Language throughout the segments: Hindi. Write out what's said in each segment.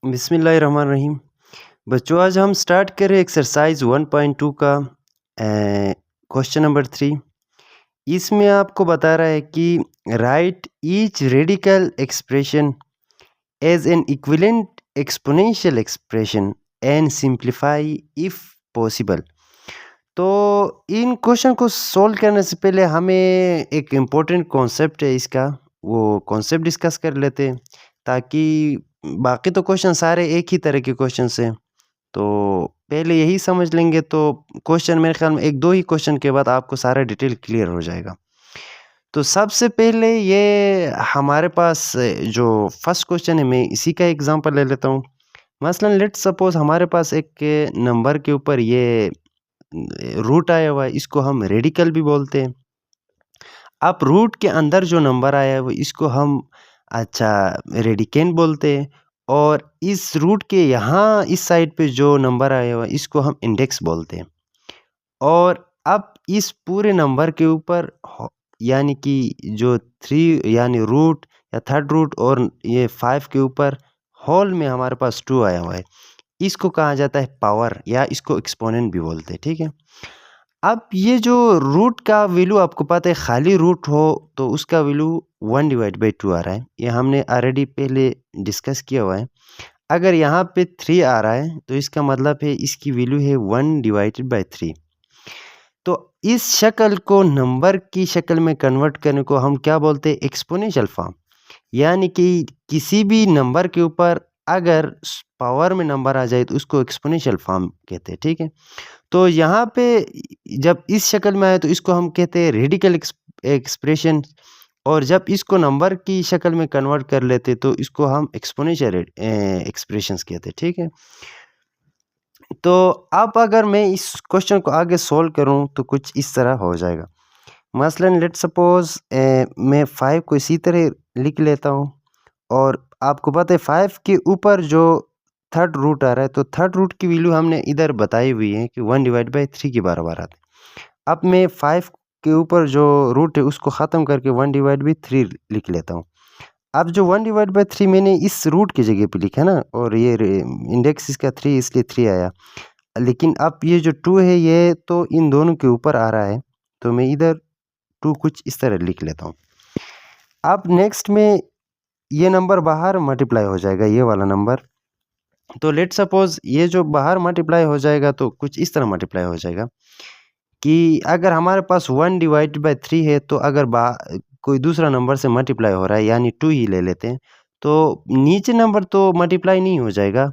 बिस्मिल्लाहिर्रहमानिर्रहीम। बच्चों, आज हम स्टार्ट करें एक्सरसाइज 1.2 का क्वेश्चन नंबर 3। इसमें आपको बता रहा है कि write each radical expression as an equivalent exponential expression and simplify if possible. तो इन क्वेश्चन को सोल्व करने से पहले हमें एक इम्पोर्टेंट कॉन्सेप्ट है इसका, वो कॉन्सेप्ट डिस्कस कर लेते हैं, ताकि बाकी तो क्वेश्चन सारे एक ही तरह के क्वेश्चंस हैं। तो पहले यही समझ लेंगे तो क्वेश्चन मेरे ख्याल में 1-2 ही क्वेश्चन के बाद आपको सारा डिटेल क्लियर हो जाएगा। तो सबसे पहले ये हमारे पास जो फर्स्ट क्वेश्चन है, मैं इसी का एग्ज़ाम्पल ले लेता हूँ। मसलन लेट्स सपोज़ हमारे पास एक नंबर के ऊपर ये रूट आया हुआ है, इसको हम रेडिकल भी बोलते हैं। अब रूट के अंदर जो नंबर आया है वो इसको हम रेडिकेंड बोलते हैं, और इस रूट के यहाँ इस साइड पे जो नंबर आया हुआ है इसको हम इंडेक्स बोलते हैं। और अब इस पूरे नंबर के ऊपर यानी कि जो 3 यानी रूट या थर्ड रूट और ये 5 के ऊपर होल में हमारे पास 2 आया हुआ है, इसको कहा जाता है पावर, या इसको एक्सपोनेंट भी बोलते हैं, ठीक है। अब ये जो रूट का वैल्यू आपको पता है, खाली रूट हो तो उसका वैल्यू 1/2 आ रहा है, ये हमने ऑलरेडी पहले डिस्कस किया हुआ है। अगर यहाँ पे 3 आ रहा है तो इसका मतलब है इसकी वैल्यू है 1/3। तो इस शक्ल को नंबर की शक्ल में कन्वर्ट करने को हम क्या बोलते हैं? Exponential form. यानी कि किसी भी नंबर के ऊपर अगर पावर में नंबर आ जाए तो उसको एक्सपोनेंशियल फॉर्म कहते हैं, ठीक है। तो यहाँ पे जब इस शक्ल में आए तो इसको हम कहते हैं रेडिकल एक्सप्रेशन, और जब इसको नंबर की शक्ल में कन्वर्ट कर लेते तो इसको हम एक्सपोनेंशियल एक्सप्रेशंस कहते हैं, ठीक है। तो अब अगर मैं इस क्वेश्चन को आगे सोल्व करूं तो कुछ इस तरह हो जाएगा। मसलन लेट सपोज मैं 5 को इसी तरह लिख लेता हूं, और आपको पता है 5 के ऊपर जो थर्ड रूट आ रहा है, तो थर्ड रूट की वैल्यू हमने इधर बताई हुई है कि 1/3 के बराबर आती है। अब मैं 5 के ऊपर जो रूट है उसको ख़त्म करके 1/3 लिख लेता हूँ। अब जो 1/3 मैंने इस रूट की जगह पे लिखा ना, और ये इंडेक्स इसका 3 इसलिए 3 आया। लेकिन अब ये जो 2 है ये तो इन दोनों के ऊपर आ रहा है, तो मैं इधर 2 कुछ इस तरह लिख लेता हूँ। अब नेक्स्ट में ये नंबर बाहर मल्टीप्लाई हो जाएगा, ये वाला नंबर। तो लेट सपोज़ ये जो बाहर मल्टीप्लाई हो जाएगा तो कुछ इस तरह मल्टीप्लाई हो जाएगा कि अगर हमारे पास 1/3 है, तो अगर कोई दूसरा नंबर से मल्टीप्लाई हो रहा है यानी 2 ही ले लेते हैं, तो नीचे नंबर तो मल्टीप्लाई नहीं हो जाएगा,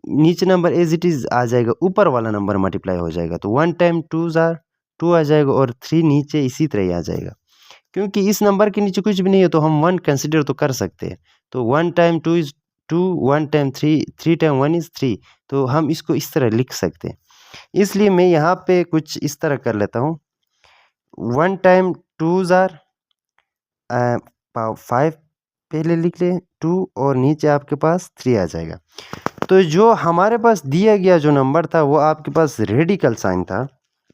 नीचे नंबर एज़ इट इज़ आ जाएगा, ऊपर वाला नंबर मल्टीप्लाई हो जाएगा। तो 1 टाइम 2 ज़ार 2 आ जाएगा, और 3 नीचे इसी तरह ही आ जाएगा। क्योंकि इस नंबर के नीचे कुछ भी नहीं है तो हम 1 कंसीडर तो कर सकते हैं। तो 1 time 2 is 2, 1 time 3, 3 time 1 is 3, तो हम इसको इस तरह लिख सकते हैं। इसलिए मैं यहाँ पे कुछ इस तरह कर लेता हूँ, 1 टाइम 2 ज़ार 5 पहले लिख लें 2, और नीचे आपके पास 3 आ जाएगा। तो जो हमारे पास दिया गया जो नंबर था वो आपके पास रेडिकल साइन था।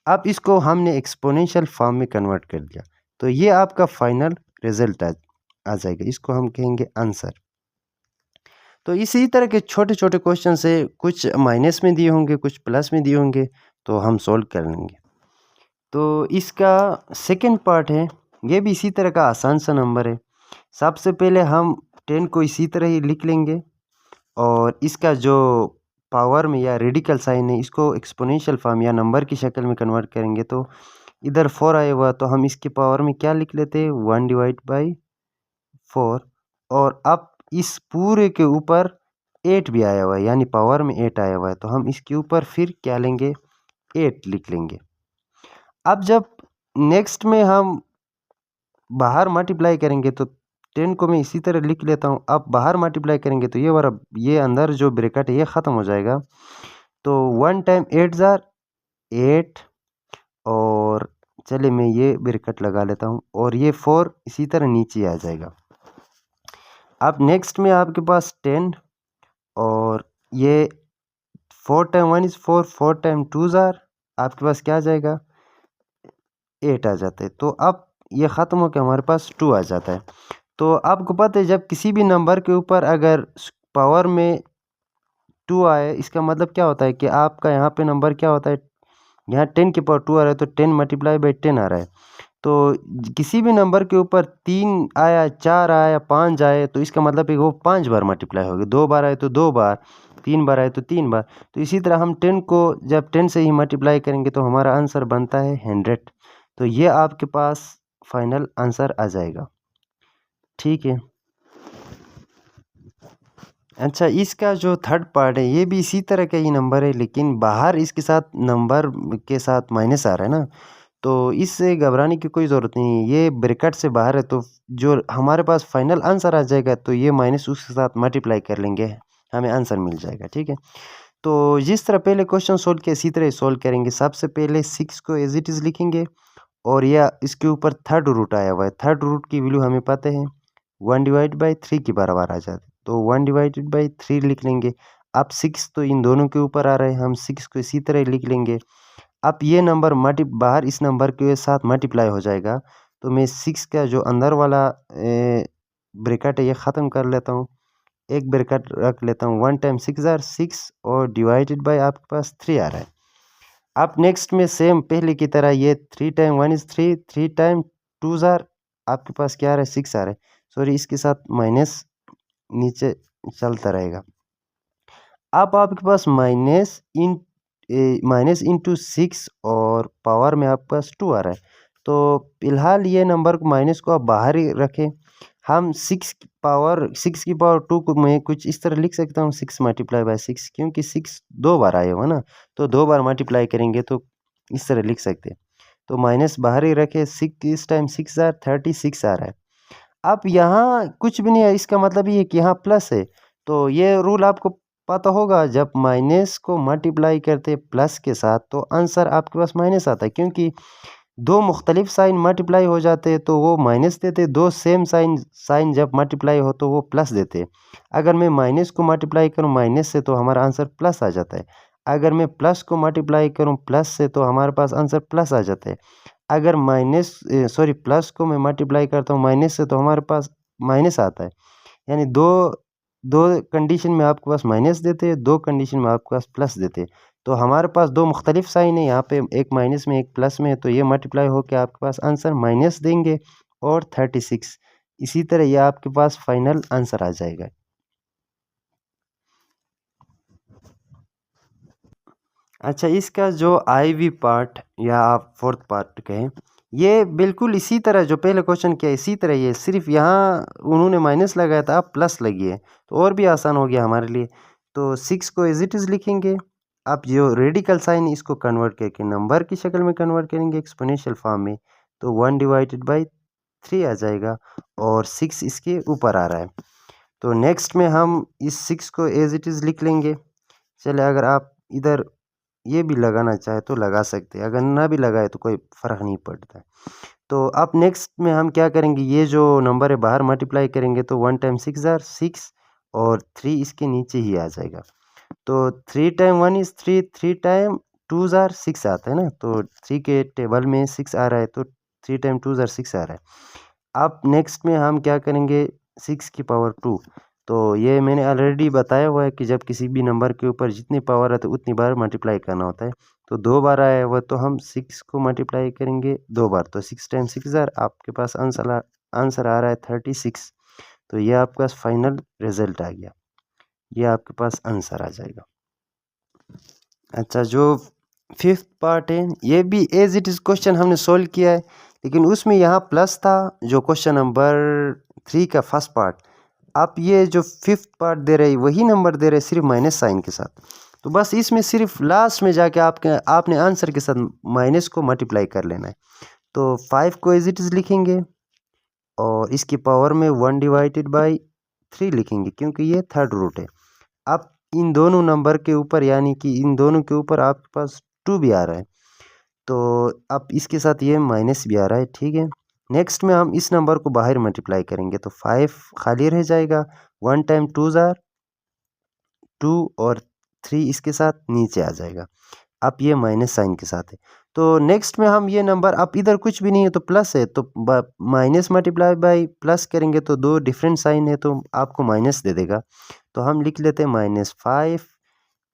अब इसको हमने एक्सपोनेंशियल फॉर्म में कन्वर्ट कर दिया, तो ये आपका फाइनल रिजल्ट आ जाएगा, इसको हम कहेंगे आंसर। तो इसी तरह के छोटे छोटे क्वेश्चन से कुछ माइनस में दिए होंगे, कुछ प्लस में दिए होंगे, तो हम सॉल्व कर लेंगे। तो इसका सेकंड पार्ट है, ये भी इसी तरह का आसान सा नंबर है। सबसे पहले हम 10 को इसी तरह ही लिख लेंगे, और इसका जो पावर में या रेडिकल साइन है इसको एक्सपोनेंशियल फॉर्म या नंबर की शक्ल में कन्वर्ट करेंगे। तो इधर 4 आया हुआ, तो हम इसके पावर में क्या लिख लेते हैं? 1/4। और अब इस पूरे के ऊपर 8 भी आया हुआ है, यानी पावर में 8 आया हुआ है, तो हम इसके ऊपर फिर क्या लेंगे? 8 लिख लेंगे। अब जब नेक्स्ट में हम बाहर मल्टीप्लाई करेंगे तो 10 को मैं इसी तरह लिख लेता हूँ। अब बाहर मल्टीप्लाई करेंगे तो ये वाला, ये अंदर जो ब्रैकेट है ये ख़त्म हो जाएगा। तो 1 टाइम 8 ज़ार 8, और चलिए मैं ये ब्रैकेट लगा लेता हूँ, और ये 4 इसी तरह नीचे आ जाएगा। अब नेक्स्ट में आपके पास 10, और ये 4 टाइम 1 इज़ 4, 4 टाइम 2 ज़ार आपके पास क्या आ जाएगा? 8 आ जाता है। तो अब ये ख़त्म हो के हमारे पास 2 आ जाता है। तो आपको पता है जब किसी भी नंबर के ऊपर अगर पावर में 2 आए, इसका मतलब क्या होता है कि आपका यहाँ पे नंबर क्या होता है, यहाँ 10 की पावर 2 आ रहा है तो 10 मल्टीप्लाई बाई 10 आ रहा है। तो किसी भी नंबर के ऊपर 3 आया, 4 आया, 5 आए तो इसका मतलब है वो 5 बार मल्टीप्लाई होगी। 2 बार आए तो 2 बार, 3 बार आए तो 3 बार। तो इसी तरह हम 10 को जब 10 से ही मल्टीप्लाई करेंगे तो हमारा आंसर बनता है 100। तो ये आपके पास फाइनल आंसर आ जाएगा। ठीक है। अच्छा, इसका जो थर्ड पार्ट है ये भी इसी तरह का ही नंबर है, लेकिन बाहर इसके साथ नंबर के साथ माइनस आ रहा है ना, तो इससे घबराने की कोई ज़रूरत नहीं है। ये ब्रैकेट से बाहर है तो जो हमारे पास फाइनल आंसर आ जाएगा तो ये माइनस उसके साथ मल्टीप्लाई कर लेंगे, हमें आंसर मिल जाएगा। ठीक है। तो जिस तरह पहले क्वेश्चन सोल्व किया इसी तरह सोल्व करेंगे। सबसे पहले 6 को एज इट इज़ लिखेंगे और यह इसके ऊपर थर्ड रूट आया हुआ है। थर्ड रूट की वैल्यू हमें पता है 1/3 के बराबर आ जाती है, तो 1/3 लिख लेंगे। अब 6 तो इन दोनों के ऊपर आ रहा है, हम 6 को इसी तरह लिख लेंगे। अब ये नंबर बाहर इस नंबर के साथ मल्टीप्लाई हो जाएगा, तो मैं 6 का जो अंदर वाला ब्रैकेट है ये ख़त्म कर लेता हूँ। एक ब्रैकेट रख लेता हूँ, 1 टाइम 6 जार 6 और डिवाइडेड बाय आपके पास 3 आ रहा है। अब नेक्स्ट में सेम पहले की तरह ये 3 टाइम 1 इज़ 3, 3 टाइम 2 जार आपके पास क्या आ रहा है, 6 आ रहा है। सॉरी, इसके साथ माइनस नीचे चलता रहेगा। अब आपके पास माइनस इंटू 6 और पावर में आपके पास 2 आ रहा है। तो फिलहाल ये नंबर को माइनस को आप बाहर ही रखें। हम 6 की पावर 2 को मैं कुछ इस तरह लिख सकता हूँ, 6 मल्टीप्लाई बाय 6, क्योंकि 6 2 बार आए हुआ ना, तो 2 बार मल्टीप्लाई करेंगे तो इस तरह लिख सकते हैं। तो माइनस बाहर ही रखे, 6 इस टाइम 6 जार 36 आ रहा है। अब यहाँ कुछ भी नहीं है, इसका मतलब ये है कि यहाँ प्लस है। तो ये रूल आपको पता होगा, जब माइनस को मल्टीप्लाई करते प्लस के साथ तो आंसर आपके पास माइनस आता है, क्योंकि दो मुख्तलिफ साइन मल्टीप्लाई हो जाते हैं तो वो माइनस देते, दो सेम साइन जब मल्टीप्लाई हो तो वो प्लस देते। अगर मैं माइनस को मल्टीप्लाई करूँ माइनस से तो हमारा आंसर प्लस आ जाता है। अगर मैं प्लस को मल्टीप्लाई करूँ प्लस से तो हमारे पास आंसर प्लस आ जाता है। अगर प्लस को मैं मल्टीप्लाई करता हूँ माइनस से तो हमारे पास माइनस आता है। यानी दो दो कंडीशन में आपके पास माइनस देते हैं, दो कंडीशन में आपके पास प्लस देते हैं। तो हमारे पास दो मुख्तलिफ साइन है, यहाँ पे एक माइनस में एक प्लस में, तो ये मल्टीप्लाई होकर आपके पास आंसर माइनस देंगे और 36। इसी तरह ये आपके पास फाइनल आंसर आ जाएगा। अच्छा, इसका जो IV पार्ट या आप फोर्थ पार्ट कहें, ये बिल्कुल इसी तरह जो पहले क्वेश्चन किया इसी तरह ही है, सिर्फ यहाँ उन्होंने माइनस लगाया था, अब प्लस लगी है, तो और भी आसान हो गया हमारे लिए। तो 6 को एज इट इज़ लिखेंगे। अब जो रेडिकल साइन इसको कन्वर्ट करके नंबर की शक्ल में कन्वर्ट करेंगे एक्सपोनेंशियल फॉर्म में, तो 1/3 आ जाएगा और 6 इसके ऊपर आ रहा है। तो नेक्स्ट में हम इस 6 को एज इट इज़ लिख लेंगे। चले, अगर आप इधर ये भी लगाना चाहे तो लगा सकते हैं, अगर ना भी लगाए तो कोई फ़र्क नहीं पड़ता है। तो अब नेक्स्ट में हम क्या करेंगे, ये जो नंबर है बाहर मल्टीप्लाई करेंगे तो 1 टाइम 6 जार 6 और 3 इसके नीचे ही आ जाएगा। तो 3 टाइम 1 इज़ 3, 3 टाइम 2 जार 6 आता है ना, तो 3 के टेबल में 6 आ रहा है, तो 3 टाइम 2 जार 6 आ रहा है। अब नेक्स्ट में हम क्या करेंगे, 6 की पावर 2। तो ये मैंने ऑलरेडी बताया हुआ है कि जब किसी भी नंबर के ऊपर जितनी पावर है तो उतनी बार मल्टीप्लाई करना होता है। तो 2 बार आया हुआ तो हम 6 को मल्टीप्लाई करेंगे 2 बार, तो 6 टाइम 6 जार आपके पास आंसर आ रहा है 36। तो ये आपके पास फाइनल रिजल्ट आ गया, ये आपके पास आंसर आ जाएगा। अच्छा, जो फिफ्थ पार्ट है ये भी एज इट इज़ क्वेश्चन हमने सोल्व किया है, लेकिन उसमें यहाँ प्लस था जो क्वेश्चन नंबर 3 का फर्स्ट पार्ट। आप ये जो फिफ्थ पार्ट दे रहे वही नंबर दे रहे सिर्फ माइनस साइन के साथ। तो बस इसमें सिर्फ लास्ट में जाके आपने आंसर के साथ माइनस को मल्टीप्लाई कर लेना है। तो 5 को एज इट इज़ लिखेंगे और इसकी पावर में 1/3 लिखेंगे, क्योंकि ये थर्ड रूट है। अब इन दोनों नंबर के ऊपर, यानी कि इन दोनों के ऊपर आपके पास 2 भी आ रहा है, तो अब इसके साथ ये माइनस भी आ रहा है। ठीक है। नेक्स्ट में हम इस नंबर को बाहर मल्टीप्लाई करेंगे तो 5 खाली रह जाएगा। 1 टाइम 2 जार 2 और 3 इसके साथ नीचे आ जाएगा। अब ये माइनस साइन के साथ है। तो नेक्स्ट में हम ये नंबर, अब इधर कुछ भी नहीं है तो प्लस है, तो माइनस मल्टीप्लाई बाई प्लस करेंगे तो दो डिफरेंट साइन है तो आपको माइनस दे देगा। तो हम लिख लेते हैं -5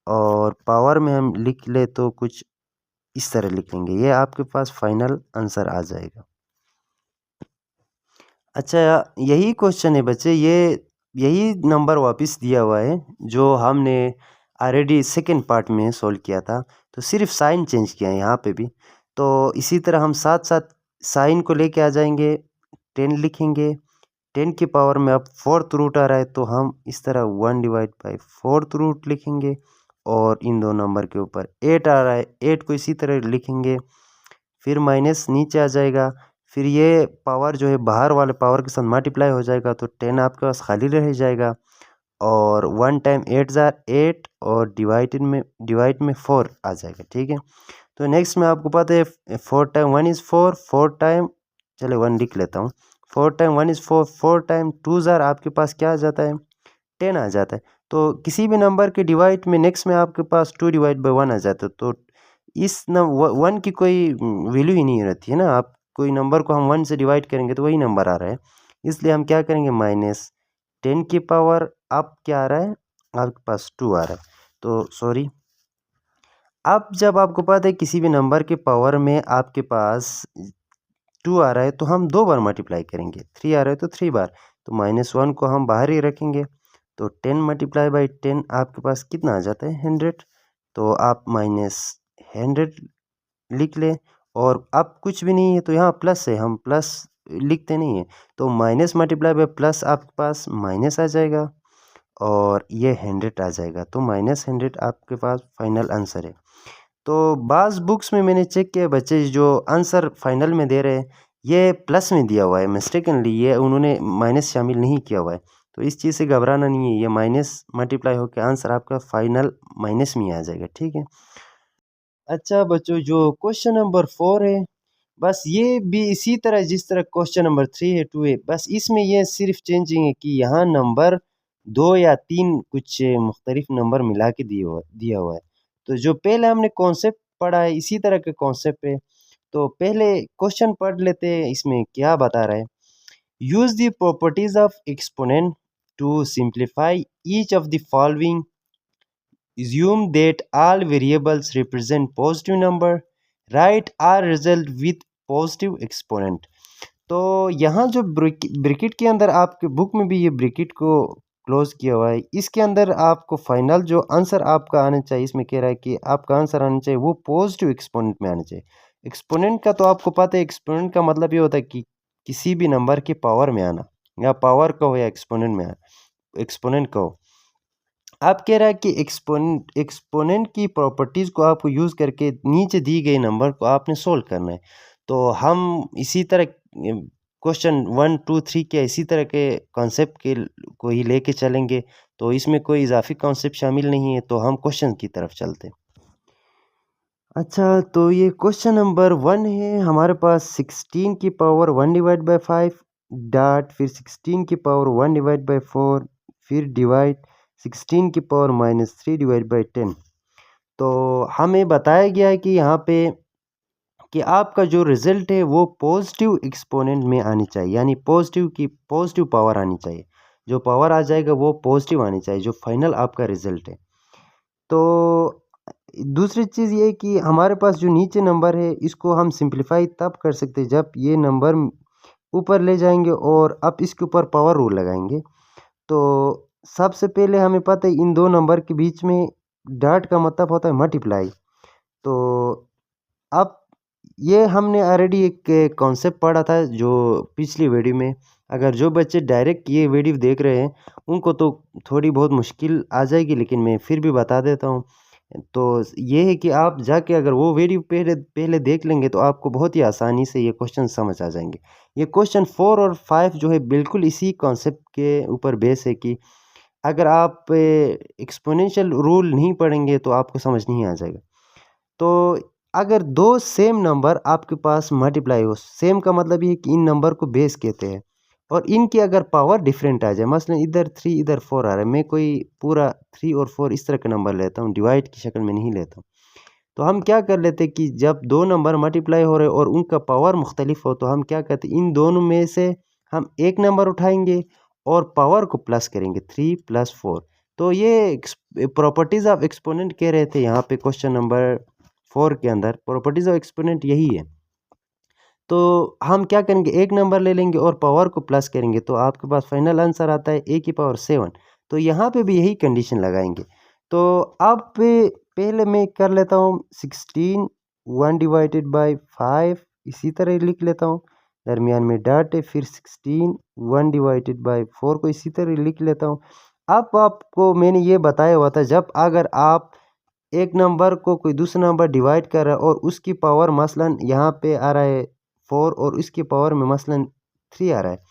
और पावर में हम लिख ले तो कुछ इस तरह लिख लेंगे, ये आपके पास फाइनल आंसर आ जाएगा। अच्छा, यही क्वेश्चन है बच्चे, यही नंबर वापस दिया हुआ है जो हमने ऑलरेडी सेकंड पार्ट में सोल्व किया था, तो सिर्फ साइन चेंज किया है यहाँ पे भी। तो इसी तरह हम साथ साथ साइन को लेके आ जाएंगे, 10 लिखेंगे, 10 की पावर में अब फोर्थ रूट आ रहा है तो हम इस तरह 1 डिवाइड बाई फोर्थ रूट लिखेंगे, और इन दो नंबर के ऊपर 8 आ रहा है, 8 को इसी तरह लिखेंगे, फिर माइनस नीचे आ जाएगा, फिर ये पावर जो है बाहर वाले पावर के साथ मल्टीप्लाई हो जाएगा तो 10 आपके पास खाली रह जाएगा, और 1 टाइम 8 ज़ार 8, और डिवाइड में 4 आ जाएगा। ठीक है, तो नेक्स्ट में आपको पता है 4 टाइम 1 इज़ 4, 4 टाइम, चले 1 लिख लेता हूँ, 4 टाइम 1 इज़ 4, 4 टाइम 2 ज़ार आपके पास क्या आ जाता है, 10 आ जाता है। तो किसी भी नंबर के डिवाइड में नेक्स्ट में आपके पास 2 डिवाइड बाई 1 आ जाता है, तो इस न 1 की कोई वैल्यू ही नहीं रहती है ना, आप कोई नंबर को हम 1 से डिवाइड करेंगे तो वही नंबर आ रहा है, इसलिए हम क्या करेंगे, माइनस 10 की पावर अब क्या आ रहा है, आपके पास 2 आ रहा है, तो सॉरी। अब जब आपको पता है किसी भी नंबर के पावर में आपके पास 2 आ रहा है तो हम 2 बार मल्टीप्लाई करेंगे, 3 आ रहा है तो 3 बार, तो -1 को हम बाहर ही रखेंगे, तो 10 मल्टीप्लाई बाई 10 आपके पास कितना आ जाता है, 100, तो आप -100 लिख लें, और अब कुछ भी नहीं है तो यहाँ प्लस है, हम प्लस लिखते नहीं है, तो माइनस मल्टीप्लाई बाई प्लस आपके पास माइनस आ जाएगा, और ये 100 आ जाएगा, तो -100 आपके पास फाइनल आंसर है। तो बाज़ बुक्स में मैंने चेक किया बच्चे जो आंसर फाइनल में दे रहे हैं ये प्लस में दिया हुआ है, मिस्टेकनली ये उन्होंने माइनस शामिल नहीं किया हुआ है, तो इस चीज़ से घबराना नहीं है, ये माइनस मल्टीप्लाई होकर आंसर आपका फाइनल माइनस में आ जाएगा। ठीक है, अच्छा बच्चों, जो क्वेश्चन नंबर 4 है, बस ये भी इसी तरह जिस तरह क्वेश्चन नंबर 3 है, 2 है, बस इसमें ये सिर्फ चेंजिंग है कि यहाँ नंबर 2 या 3 कुछ मुख्तलिफ नंबर मिला के दिया हुआ है। तो जो पहले हमने कॉन्सेप्ट पढ़ा है इसी तरह के कॉन्सेप्ट है, तो पहले क्वेश्चन पढ़ लेते हैं, इसमें क्या बता रहा है। Use the properties of exponent to simplify each of the following, assume that all variables represent positive number, write r result with positive exponent। तो यहाँ जो ब्रैकेट के अंदर आपके बुक में भी ये ब्रैकेट को क्लोज किया हुआ है, इसके अंदर आपको फाइनल जो आंसर आपका आना चाहिए, इसमें कह रहा है कि आपका आंसर आना चाहिए वो पॉजिटिव एक्सपोनेंट में आना चाहिए। एक्सपोनेंट का तो आपको पता है, एक्सपोनेंट का मतलब ये होता है कि किसी भी नंबर के पावर में आना, या पावर का हो या एक्सपोनेंट में आना, एक्सपोनेंट का हो। आप कह रहा है कि एक्सपोनेंट की प्रॉपर्टीज़ को आपको यूज़ करके नीचे दी गई नंबर को आपने सोल्व करना है, तो हम इसी तरह क्वेश्चन 1 2 3 के इसी तरह के कॉन्सेप्ट के को ही लेके चलेंगे, तो इसमें कोई इजाफी कॉन्सेप्ट शामिल नहीं है, तो हम क्वेश्चन की तरफ चलते हैं। अच्छा, तो ये क्वेश्चन नंबर 1 है हमारे पास, 16 की पावर 1 डिवाइड बाई 5 डॉट, फिर 16 की पावर 1 डिवाइड बाई 4, फिर डिवाइड 16 की पावर -3 डिवाइड बाई 10। तो हमें बताया गया है कि यहाँ पे कि आपका जो रिज़ल्ट है वो पॉजिटिव एक्सपोनेंट में आनी चाहिए, यानी पॉजिटिव पावर आनी चाहिए, जो पावर आ जाएगा वो पॉजिटिव आनी चाहिए, जो फाइनल आपका रिज़ल्ट है। तो दूसरी चीज़ ये है कि हमारे पास जो नीचे नंबर है इसको हम सिंप्लीफाई तब कर सकते हैं जब ये नंबर ऊपर ले जाएंगे और अब इसके ऊपर पावर रूल लगाएंगे। तो सबसे पहले हमें पता है इन दो नंबर के बीच में डॉट का मतलब होता है मल्टीप्लाई। तो अब ये हमने ऑलरेडी एक कॉन्सेप्ट पढ़ा था जो पिछली वीडियो में, अगर जो बच्चे डायरेक्ट ये वीडियो देख रहे हैं उनको तो थोड़ी बहुत मुश्किल आ जाएगी, लेकिन मैं फिर भी बता देता हूँ। तो ये है कि आप जाके अगर वो वीडियो पहले पहले देख लेंगे तो आपको बहुत ही आसानी से ये क्वेश्चन समझ आ जाएंगे। ये क्वेश्चन 4 और 5 जो है बिल्कुल इसी कॉन्सेप्ट के ऊपर बेस है कि अगर आप एक्सपोनेंशियल रूल नहीं पढ़ेंगे तो आपको समझ नहीं आ जाएगा। तो अगर दो सेम नंबर आपके पास मल्टीप्लाई हो, सेम का मतलब ये कि इन नंबर को बेस कहते हैं, और इनकी अगर पावर डिफरेंट आ जाए, मसलन इधर 3 इधर 4 आ रहा है, मैं कोई पूरा 3 और 4 इस तरह का नंबर लेता हूँ, डिवाइड की शक्ल में नहीं लेता हूँ। तो हम क्या कर लेते हैं कि जब दो नंबर मल्टीप्लाई हो रहे और उनका पावर मुख्तलिफ हो तो हम क्या करते हैं, इन दोनों में से हम एक नंबर उठाएंगे और पावर को प्लस करेंगे, 3 + 4, तो ये प्रॉपर्टीज़ ऑफ एक्सपोनेंट कह रहे थे यहाँ पे क्वेश्चन नंबर 4 के अंदर, प्रॉपर्टीज़ ऑफ एक्सपोनेंट यही है। तो हम क्या करेंगे, एक नंबर ले लेंगे और पावर को प्लस करेंगे तो आपके पास फाइनल आंसर आता है a की पावर 7। तो यहाँ पे भी यही कंडीशन लगाएंगे। तो अब पहले मैं कर लेता हूँ 16 1 डिवाइडेड बाई 5, इसी तरह लिख लेता हूँ, दरमियान में डॉट है, फिर 16 1 डिवाइडेड बाई 4 को इसी तरह लिख लेता हूँ। अब आपको मैंने ये बताया हुआ था, जब अगर आप एक नंबर को कोई दूसरा नंबर डिवाइड कर रहा है और उसकी पावर मसलन यहाँ पे आ रहा है 4 और इसकी पावर में मसलन 3 आ रहा है,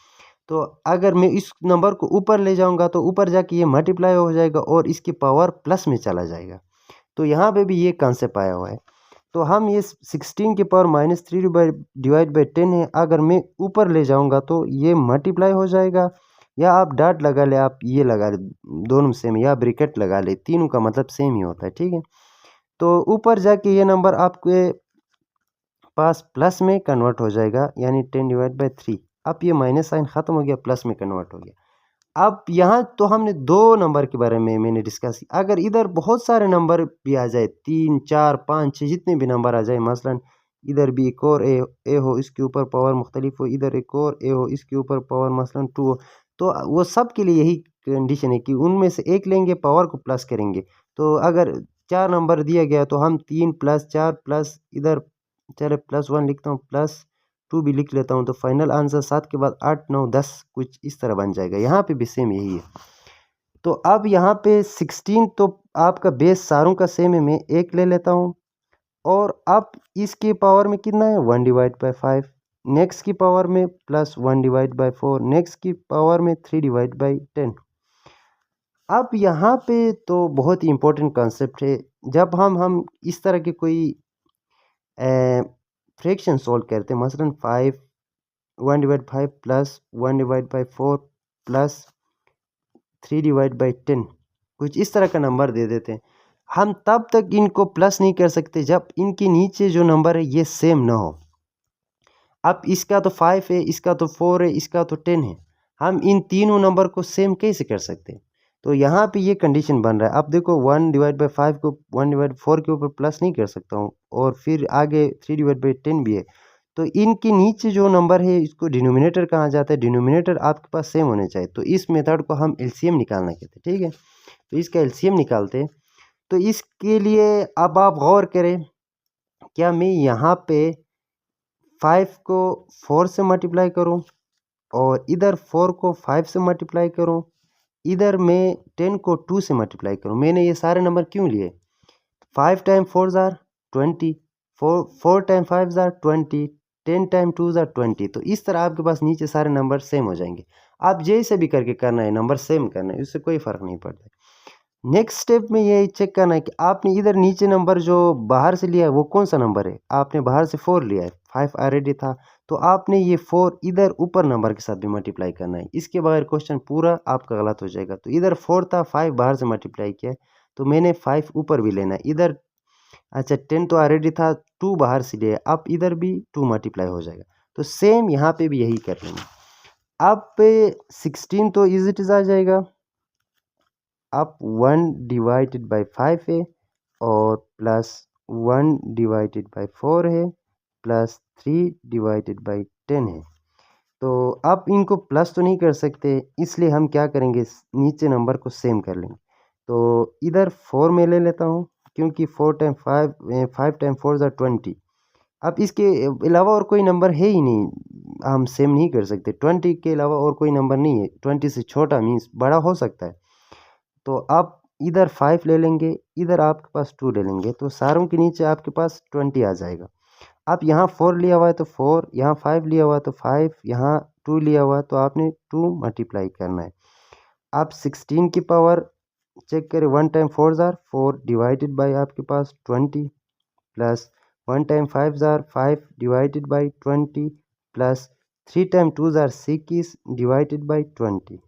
तो अगर मैं इस नंबर को ऊपर ले जाऊंगा तो ऊपर जाके ये मल्टीप्लाई हो जाएगा और इसकी पावर प्लस में चला जाएगा। तो यहाँ पे भी ये कॉन्सेप्ट आया हुआ है। तो हम ये 16 की पावर -3 डिवाइड बाई 10 है, अगर मैं ऊपर ले जाऊंगा तो ये मल्टीप्लाई हो जाएगा, या आप डॉट लगा ले, आप ये लगा ले, दोनों सेम, या ब्रैकेट लगा ले, तीनों का मतलब सेम ही होता है, ठीक है। तो ऊपर जाके ये नंबर आपके पास प्लस में कन्वर्ट हो जाएगा, यानी 10 डिवाइड बाई 3। अब ये माइनस साइन ख़त्म हो गया, प्लस में कन्वर्ट हो गया। अब यहाँ तो हमने दो नंबर के बारे में मैंने डिस्कस किया। अगर इधर बहुत सारे नंबर भी आ जाए, 3 4 5 6 जितने भी नंबर आ जाए, मसलन इधर भी एक और ए हो, इसके ऊपर पावर मुख्तलिफ हो, इधर एक और ए हो, इसके ऊपर पावर मसलन 2 हो, तो वो सब के लिए यही कंडीशन है कि उनमें से एक लेंगे, पावर को प्लस करेंगे। तो अगर 4 नंबर दिया गया तो हम 3 प्लस 4 प्लस इधर, चले +1 लिखता हूँ, +2 भी लिख लेता हूँ, तो फाइनल आंसर 7 के बाद 8 9 10 कुछ इस तरह बन जाएगा। यहाँ पे भी सेम यही है। तो अब यहाँ पे 16 तो आपका बेस सारों का सेम है, मैं एक ले लेता हूँ, और अब इसकी पावर में कितना है 1 डिवाइड बाई 5, नेक्स्ट की पावर में +1 डिवाइड बाई 4, नेक्स्ट की पावर में 3 डिवाइड बाई 10। अब यहाँ पे तो बहुत ही इंपॉर्टेंट कॉन्सेप्ट है, जब हम इस तरह के कोई फ्रैक्शन सॉल्व करते हैं, मसलन 1 divide 5 plus 1 divide by 4 plus 3 divide by 10, कुछ इस तरह का नंबर दे देते हैं, हम तब तक इनको प्लस नहीं कर सकते जब इनके नीचे जो नंबर है ये सेम ना हो। अब इसका तो 5 है, इसका तो 4 है, इसका तो 10 है, हम इन तीनों नंबर को सेम कैसे कर सकते हैं? तो यहाँ पे ये कंडीशन बन रहा है। अब देखो 1 डिवाइड बाई 5 को 1 डिवाइड 4 के ऊपर प्लस नहीं कर सकता हूँ, और फिर आगे 3 डिवाइड बाई 10 भी है, तो इनके नीचे जो नंबर है इसको डिनोमिनेटर कहा जाता है। डिनोमिनेटर आपके पास सेम होने चाहिए, तो इस मेथड को हम एलसीएम निकालना कहते हैं, ठीक है। तो इसका एलसीएम निकालते हैं। तो इसके लिए अब आप गौर करें, क्या मैं यहाँ पे 5 को 4 से मल्टीप्लाई करूँ और इधर 4 को 5 से मल्टीप्लाई करूँ, इधर मैं 10 को 2 से मल्टीप्लाई करूँ। मैंने ये सारे नंबर क्यों लिए? 5 टाइम 4 ज़ार 20, 4 टाइम 5 ज़ार 20, 10 टाइम 2 ज़ार 20। तो इस तरह आपके पास नीचे सारे नंबर सेम हो जाएंगे। आप जैसे भी करके करना है, नंबर सेम करना है, इससे कोई फ़र्क नहीं पड़ता। नेक्स्ट स्टेप में ये चेक करना है कि आपने इधर नीचे नंबर जो बाहर से लिया है वो कौन सा नंबर है। आपने बाहर से 4 लिया है, 5 ऑलरेडी था, तो आपने ये 4 इधर ऊपर नंबर के साथ भी मल्टीप्लाई करना है। इसके बगैर क्वेश्चन पूरा आपका गलत हो जाएगा। तो इधर 4 था, 5 बाहर से मल्टीप्लाई किया है, तो मैंने 5 ऊपर भी लेना है। इधर अच्छा 10 तो ऑलरेडी था, 2 बाहर से लिया है, अब इधर भी 2 मल्टीप्लाई हो जाएगा। तो सेम यहाँ पे भी यही कर लेंगे। अब 16 तो इज इट इज़ आ जाएगा। अब 1 डिवाइडेड बाई 5 है, और प्लस 1 डिवाइडेड बाई 4 है, प्लस 3 डिवाइडेड बाई 10 है। तो अब इनको प्लस तो नहीं कर सकते, इसलिए हम क्या करेंगे, नीचे नंबर को सेम कर लेंगे। तो इधर 4 में ले लेता हूँ, क्योंकि 4 टाइम 5 5 टाइम 4 ज़ार 20। अब इसके अलावा और कोई नंबर है ही नहीं, हम सेम नहीं कर सकते। 20 के अलावा और कोई नंबर नहीं है, 20 से छोटा मीन्स बड़ा हो सकता है। तो आप इधर 5 ले लेंगे, इधर आपके पास 2 ले लेंगे, तो सारों के नीचे आपके पास 20 आ जाएगा। अब यहाँ 4 लिया हुआ है तो 4, यहाँ 5 लिया हुआ है तो 5, यहाँ 2 लिया हुआ है तो आपने 2 मल्टीप्लाई करना है। आप 16 की पावर चेक करें, 1 टाइम 4 ज़ार 4 डिवाइडेड बाई आपके पास 20, प्लस 1 टाइम 5 ज़ार 5 डिवाइडेड बाई 20, प्लस 3 टाइम 2 ज़ार 6 डिवाइडेड बाई 20।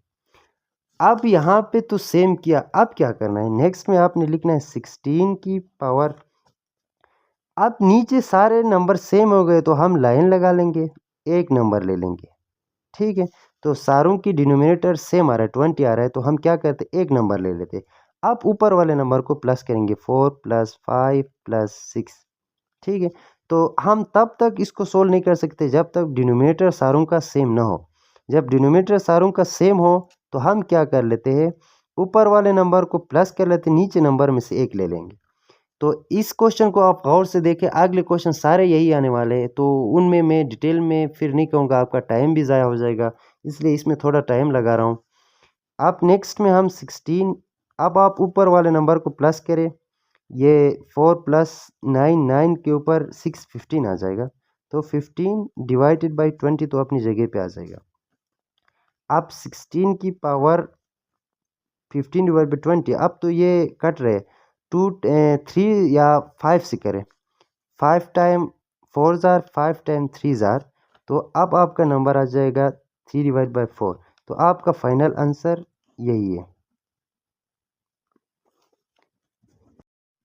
अब यहाँ पे तो सेम किया, अब क्या करना है, नेक्स्ट में आपने लिखना है 16 की पावर। अब नीचे सारे नंबर सेम हो गए तो हम लाइन लगा लेंगे, एक नंबर ले लेंगे, ठीक है। तो सारों की डिनोमिनेटर सेम आ रहा है 20 आ रहा है, तो हम क्या करते एक नंबर ले लेते। अब ऊपर वाले नंबर को प्लस करेंगे 4 + 5 + 6, ठीक है। तो हम तब तक इसको सोल्व नहीं कर सकते जब तक डिनोमिनेटर सारों का सेम ना हो। जब डिनोमिनेटर सारों का सेम हो तो हम क्या कर लेते हैं, ऊपर वाले नंबर को प्लस कर लेते, नीचे नंबर में से एक ले लेंगे। तो इस क्वेश्चन को आप गौर से देखें, अगले क्वेश्चन सारे यही आने वाले हैं, तो उनमें मैं डिटेल में फिर नहीं कहूँगा, आपका टाइम भी ज़ाया हो जाएगा, इसलिए इसमें थोड़ा टाइम लगा रहा हूँ। अब नेक्स्ट में हम 16, अब आप ऊपर वाले नंबर को प्लस करें, ये 4 + 9, 9 के ऊपर 6, 15 आ जाएगा। तो 15 डिवाइडेड बाई 20 तो अपनी जगह पे आ जाएगा। अब 16 की पावर 15 डिवाइड बाई 20, अब तो ये कट रहे 2 3 या 5 से करें, 5 टाइम 4 ज़ार, 5 टाइम 3 ज़ार, तो अब आपका नंबर आ जाएगा 3 डिवाइड बाई 4। तो आपका फाइनल आंसर यही है।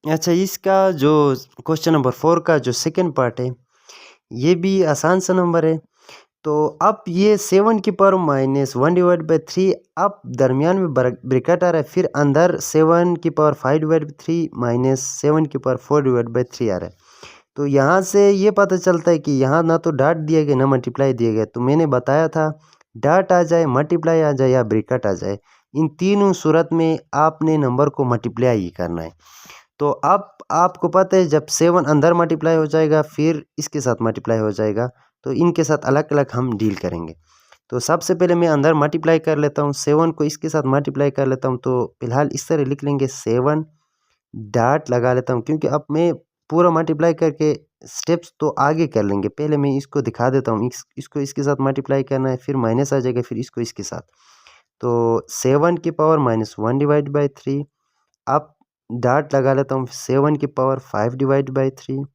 अच्छा, इसका जो क्वेश्चन नंबर 4 का जो सेकंड पार्ट है, ये भी आसान सा नंबर है। तो अब ये 7 की पावर -1 डिवाइड बाई 3, अब दरमियान में ब्रैकेट आ रहा है, फिर अंदर 7 की पावर 5 डिवाइड बाई 3 -7 की पावर 4 डिवाइड बाई 3 आ रहा है। तो यहाँ से ये पता चलता है कि यहाँ ना तो डॉट दिया गया ना मल्टीप्लाई दिया गया। तो मैंने बताया था डॉट आ जाए, मल्टीप्लाई आ जाए या ब्रैकेट आ जाए, इन तीनों सूरत में आपने नंबर को मल्टीप्लाई ही करना है। तो अब आपको पता है जब 7 अंदर मल्टीप्लाई हो जाएगा फिर इसके साथ मल्टीप्लाई हो जाएगा, तो इनके साथ अलग अलग हम डील करेंगे। तो सबसे पहले मैं अंदर मल्टीप्लाई कर लेता हूँ, 7 को इसके साथ मल्टीप्लाई कर लेता हूँ। तो फिलहाल इस तरह लिख लेंगे 7 डॉट लगा लेता हूँ, क्योंकि अब मैं पूरा मल्टीप्लाई करके स्टेप्स तो आगे कर लेंगे, पहले मैं इसको दिखा देता हूँ। इसको इसके साथ मल्टीप्लाई करना है, फिर माइनस आ जाएगा, फिर इसको इसके साथ। तो 7 की पावर -1 डिवाइड बाई 3, अब डॉट लगा लेता हूँ, 7 की पावर 5 डिवाइड बाई 3।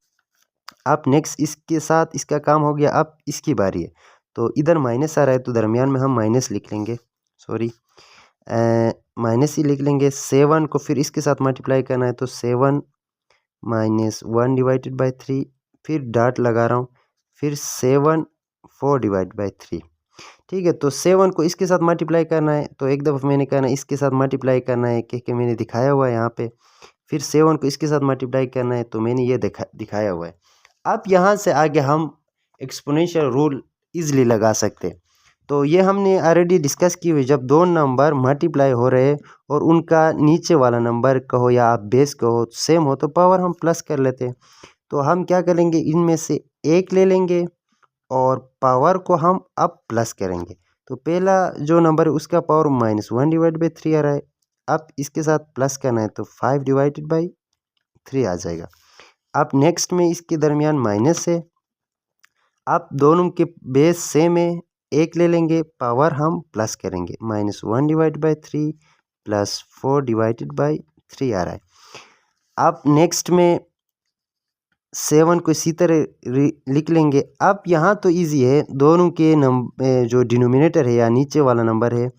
अब नेक्स्ट इसके साथ इसका काम हो गया, अब इसकी बारी है। तो इधर माइनस आ रहा है तो दरमियान में हम माइनस लिख लेंगे, सॉरी माइनस ही लिख लेंगे। 7 को फिर इसके साथ मल्टीप्लाई करना है, तो 7 -1 डिवाइडेड बाई 3, फिर डॉट लगा रहा हूँ, फिर 7 4 डिवाइड बाई 3, ठीक है। तो 7 को इसके साथ मल्टीप्लाई करना है, तो एक दफ़ा मैंने कहना है इसके साथ मल्टीप्लाई करना है, कि मैंने दिखाया हुआ है यहाँ पे। फिर 7 को इसके साथ मल्टीप्लाई करना है, तो मैंने ये दिखाया हुआ है। अब यहाँ से आगे हम एक्सपोनेंशियल रूल इजीली लगा सकते हैं। तो ये हमने ऑलरेडी डिस्कस की हुई, जब दो नंबर मल्टीप्लाई हो रहे और उनका नीचे वाला नंबर कहो या आप बेस कहो सेम हो, तो पावर हम प्लस कर लेते हैं। तो हम क्या करेंगे, इनमें से एक ले लेंगे और पावर को हम अब प्लस करेंगे। तो पहला जो नंबर है उसका पावर -1 डिवाइड बाई 3 आ रहा है, अब इसके साथ प्लस करना है, तो 5 डिवाइडेड बाई 3 आ जाएगा। अब नेक्स्ट में इसके दरमियान माइनस है, अब दोनों के बेस सेम है, एक ले लेंगे, पावर हम प्लस करेंगे, -1 डिवाइड बाई 3 + 4 डिवाइडेड बाई 3 आ रहा है। अब नेक्स्ट में 7 को इसी तरह लिख लेंगे। अब यहाँ तो इजी है, दोनों के जो डिनोमिनेटर है या नीचे वाला नंबर है,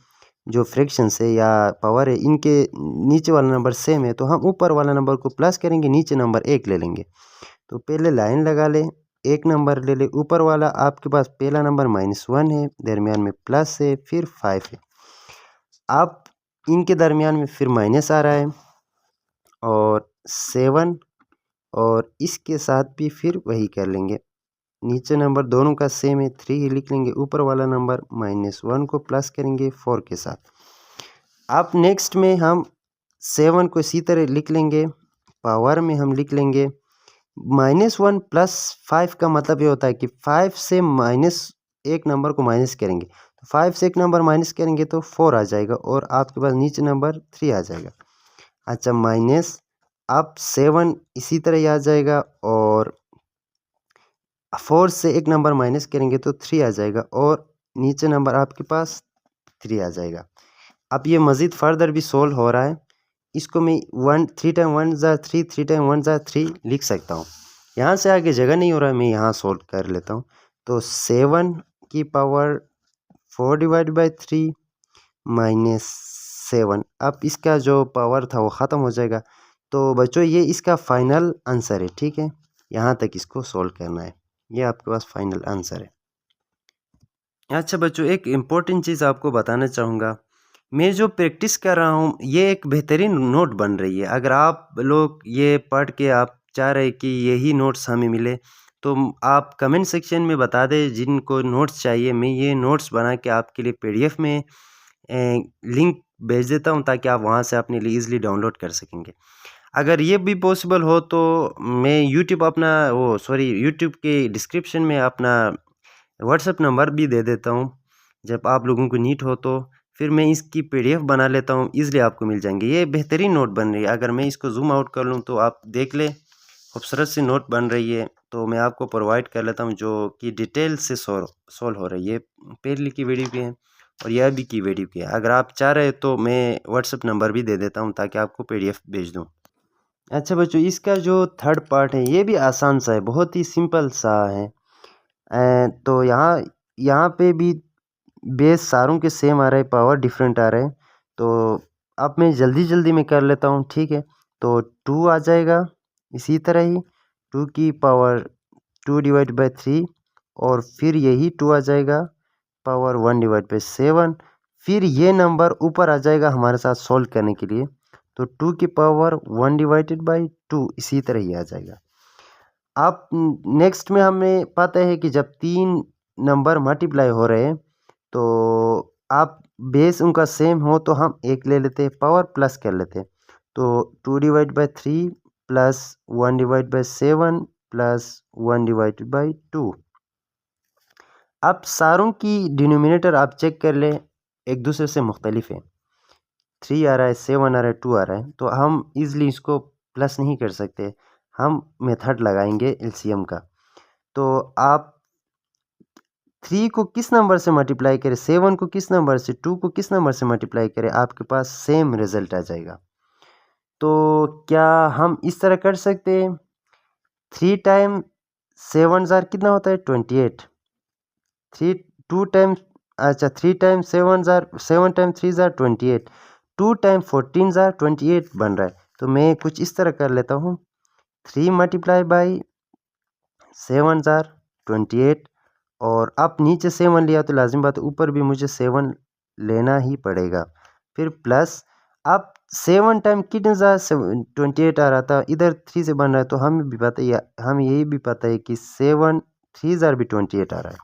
जो फ्रैक्शंस है या पावर है, इनके नीचे वाला नंबर सेम है, तो हम ऊपर वाला नंबर को प्लस करेंगे, नीचे नंबर एक ले लेंगे। तो पहले लाइन लगा लें, एक नंबर ले ले, ऊपर वाला आपके पास पहला नंबर -1 है, दरमियान में प्लस है, फिर 5 है। अब इनके दरमियान में फिर माइनस आ रहा है और 7, और इसके साथ भी फिर वही कर लेंगे, नीचे नंबर दोनों का सेम है, 3 ही लिख लेंगे, ऊपर वाला नंबर -1 को प्लस करेंगे 4 के साथ। अब नेक्स्ट में हम 7 को इसी तरह लिख लेंगे, पावर में हम लिख लेंगे -1 + 5 का मतलब ये होता है कि 5 से माइनस एक नंबर को माइनस करेंगे, तो 5 से एक नंबर माइनस करेंगे तो 4 आ जाएगा और आपके पास नीचे नंबर 3 आ जाएगा। अच्छा, माइनस, अब 7 इसी तरह ही आ जाएगा और 4 से एक नंबर माइनस करेंगे तो 3 आ जाएगा और नीचे नंबर आपके पास 3 आ जाएगा। अब ये मज़ीद फर्दर भी सोल्व हो रहा है, इसको मैं 3 टाइम 1 ज़ा 3, 3 टाइम 1 ज़ा 3 लिख सकता हूँ। यहाँ से आगे जगह नहीं हो रहा है, मैं यहाँ सोल्व कर लेता हूँ। तो 7 की पावर 4 डिवाइड बाई 3 -7, अब इसका जो पावर था वो ख़त्म हो जाएगा। तो बच्चों ये इसका फाइनल आंसर है, ठीक है, यहाँ तक इसको सोल्व करना है, ये आपके पास फाइनल आंसर है। अच्छा बच्चों, एक इम्पोर्टेंट चीज़ आपको बताना चाहूँगा। मैं जो प्रैक्टिस कर रहा हूँ ये एक बेहतरीन नोट बन रही है। अगर आप लोग ये पढ़ के आप चाह रहे कि यही नोट्स हमें मिले, तो आप कमेंट सेक्शन में बता दें जिनको नोट्स चाहिए। मैं ये नोट्स बना के आपके लिए पीडीएफ में लिंक भेज देता हूँ, ताकि आप वहाँ से अपने लिए ईज़िली डाउनलोड कर सकेंगे। अगर ये भी पॉसिबल हो तो मैं यूट्यूब के डिस्क्रिप्शन में अपना व्हाट्सएप नंबर भी दे देता हूँ। जब आप लोगों को नीड हो तो फिर मैं इसकी पीडीएफ बना लेता हूँ, ईज़िली आपको मिल जाएँगे। ये बेहतरीन नोट बन रही है। अगर मैं इसको ज़ूम आउट कर लूँ तो आप देख लें, खूबसूरत सी नोट बन रही है। तो मैं आपको प्रोवाइड कर लेता हूँ, जो कि डिटेल से सोल्व हो रही है। पहले की वीडियो की है और यह भी की वीडियो की है। अगर आप चाह रहे तो मैं व्हाट्सएप नंबर भी दे देता हूँ, ताकि आपको पीडीएफ भेज दूँ। अच्छा बच्चों, इसका जो थर्ड पार्ट है ये भी आसान सा है, बहुत ही सिंपल सा है। तो यहाँ यहाँ पे भी बेस सारों के सेम आ रहा है, पावर डिफरेंट आ रहा है। तो अब मैं जल्दी जल्दी में कर लेता हूँ, ठीक है। तो 2 आ जाएगा, इसी तरह ही 2 की पावर 2 डिवाइड बाई 3, और फिर यही 2 आ जाएगा पावर 1 डिवाइड बाई 7। फिर ये नंबर ऊपर आ जाएगा हमारे साथ सॉल्व करने के लिए, तो 2 की पावर 1 डिवाइडेड बाई 2 इसी तरह ही आ जाएगा। आप नेक्स्ट में हमें पता है कि जब 3 नंबर मल्टीप्लाई हो रहे हैं तो आप बेस उनका सेम हो तो हम एक ले लेते हैं, पावर प्लस कर लेते हैं। तो 2 divide by 3 plus 1 divide by 7 plus 1 divide by 2। अब सारों की डिनोमिनेटर आप चेक कर लें, एक दूसरे से मुख्तलिफ है। 3 आ रहा है, 7 आ रहा है, 2 आ रहा है, तो हम इजली इसको प्लस नहीं कर सकते। हम मेथड लगाएंगे एलसीएम का। तो आप 3 को किस नंबर से मल्टीप्लाई करें, 7 को किस नंबर से, 2 को किस नंबर से मल्टीप्लाई करें, आपके पास सेम रिजल्ट आ जाएगा। तो क्या हम इस तरह कर सकते हैं, 3 टाइम 7 ज़ार कितना होता है 28, 3 2 टाइम, अच्छा 3 टाइम 7 ज़ार, 7 टाइम 3 ज़ार 28, 2 टाइम 14 ज़ार 28 बन रहा है। तो मैं कुछ इस तरह कर लेता हूँ, 3 मल्टीप्लाई बाई 7 ज़ार 28, और अब नीचे 7 लिया तो लाजिम बात ऊपर भी मुझे 7 लेना ही पड़ेगा। फिर प्लस, अब 7 टाइम कितने ज़ार 28 आ रहा था, इधर 3 से बन रहा है, तो हमें भी पता है, हमें यही भी पता है कि 7 3 ज़ार भी 28 आ रहा है,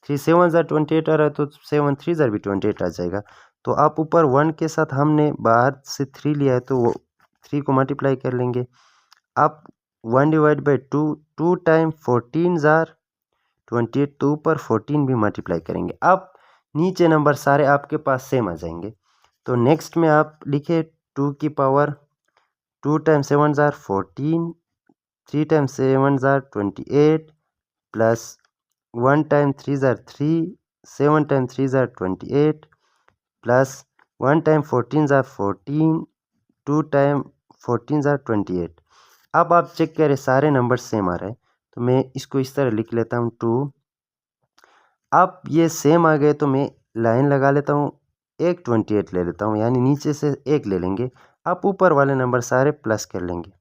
3 7 ज़ार 28 आ रहा है, तो 7 3 ज़ार भी 28 आ जाएगा। तो आप ऊपर 1 के साथ हमने बाहर से 3 लिया है, तो वो 3 को मल्टीप्लाई कर लेंगे। अब 1 डिवाइड बाई 2, 2 टाइम 14 ज़ार 28, तो ऊपर 14 भी मल्टीप्लाई करेंगे। अब नीचे नंबर सारे आपके पास सेम आ जाएंगे। तो नेक्स्ट में आप लिखे 2 की पावर 2 टाइम 7 ज़ार 14, 3 टाइम 7 ज़ार 28, प्लस 1 टाइम 3 ज़ार 3, 7 टाइम 3 ज़ार 28, प्लस 1 टाइम 14 ज़ार 14, 2 टाइम 14 ज़ार 28। अब आप चेक करें सारे नंबर सेम आ रहे हैं, तो मैं इसको इस तरह लिख लेता हूँ 2। अब ये सेम आ गए तो मैं लाइन लगा लेता हूँ, एक 28 ले लेता हूँ, यानी नीचे से एक ले लेंगे। अब ऊपर वाले नंबर सारे प्लस कर लेंगे।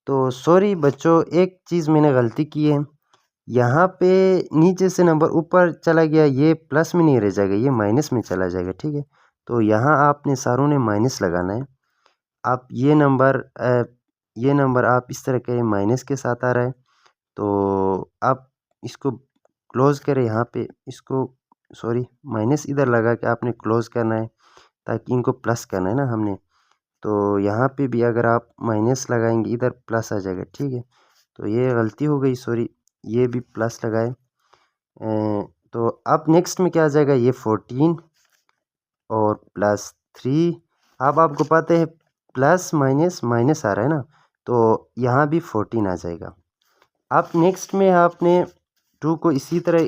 तो सॉरी बच्चों, एक चीज़ मैंने गलती की है, यहाँ पे नीचे से नंबर ऊपर चला गया, ये प्लस में नहीं रह जाएगा, ये माइनस में चला जाएगा, ठीक है। तो यहाँ आपने सारों ने माइनस लगाना है। आप ये नंबर आप इस तरह के माइनस के साथ आ रहा है, तो आप इसको क्लोज करें यहाँ पे, इसको सॉरी माइनस इधर लगा के आपने क्लोज करना है, ताकि इनको प्लस करना है ना हमने। तो यहाँ पे भी अगर आप माइनस लगाएंगे इधर प्लस आ जाएगा, ठीक है। तो ये गलती हो गई, सॉरी, ये भी प्लस लगाए। तो अब नेक्स्ट में क्या आ जाएगा, ये 14 और प्लस 3। अब आपको पता है प्लस माइनस माइनस आ रहा है ना, तो यहाँ भी 14 आ जाएगा। अब नेक्स्ट में आपने 2 को इसी तरह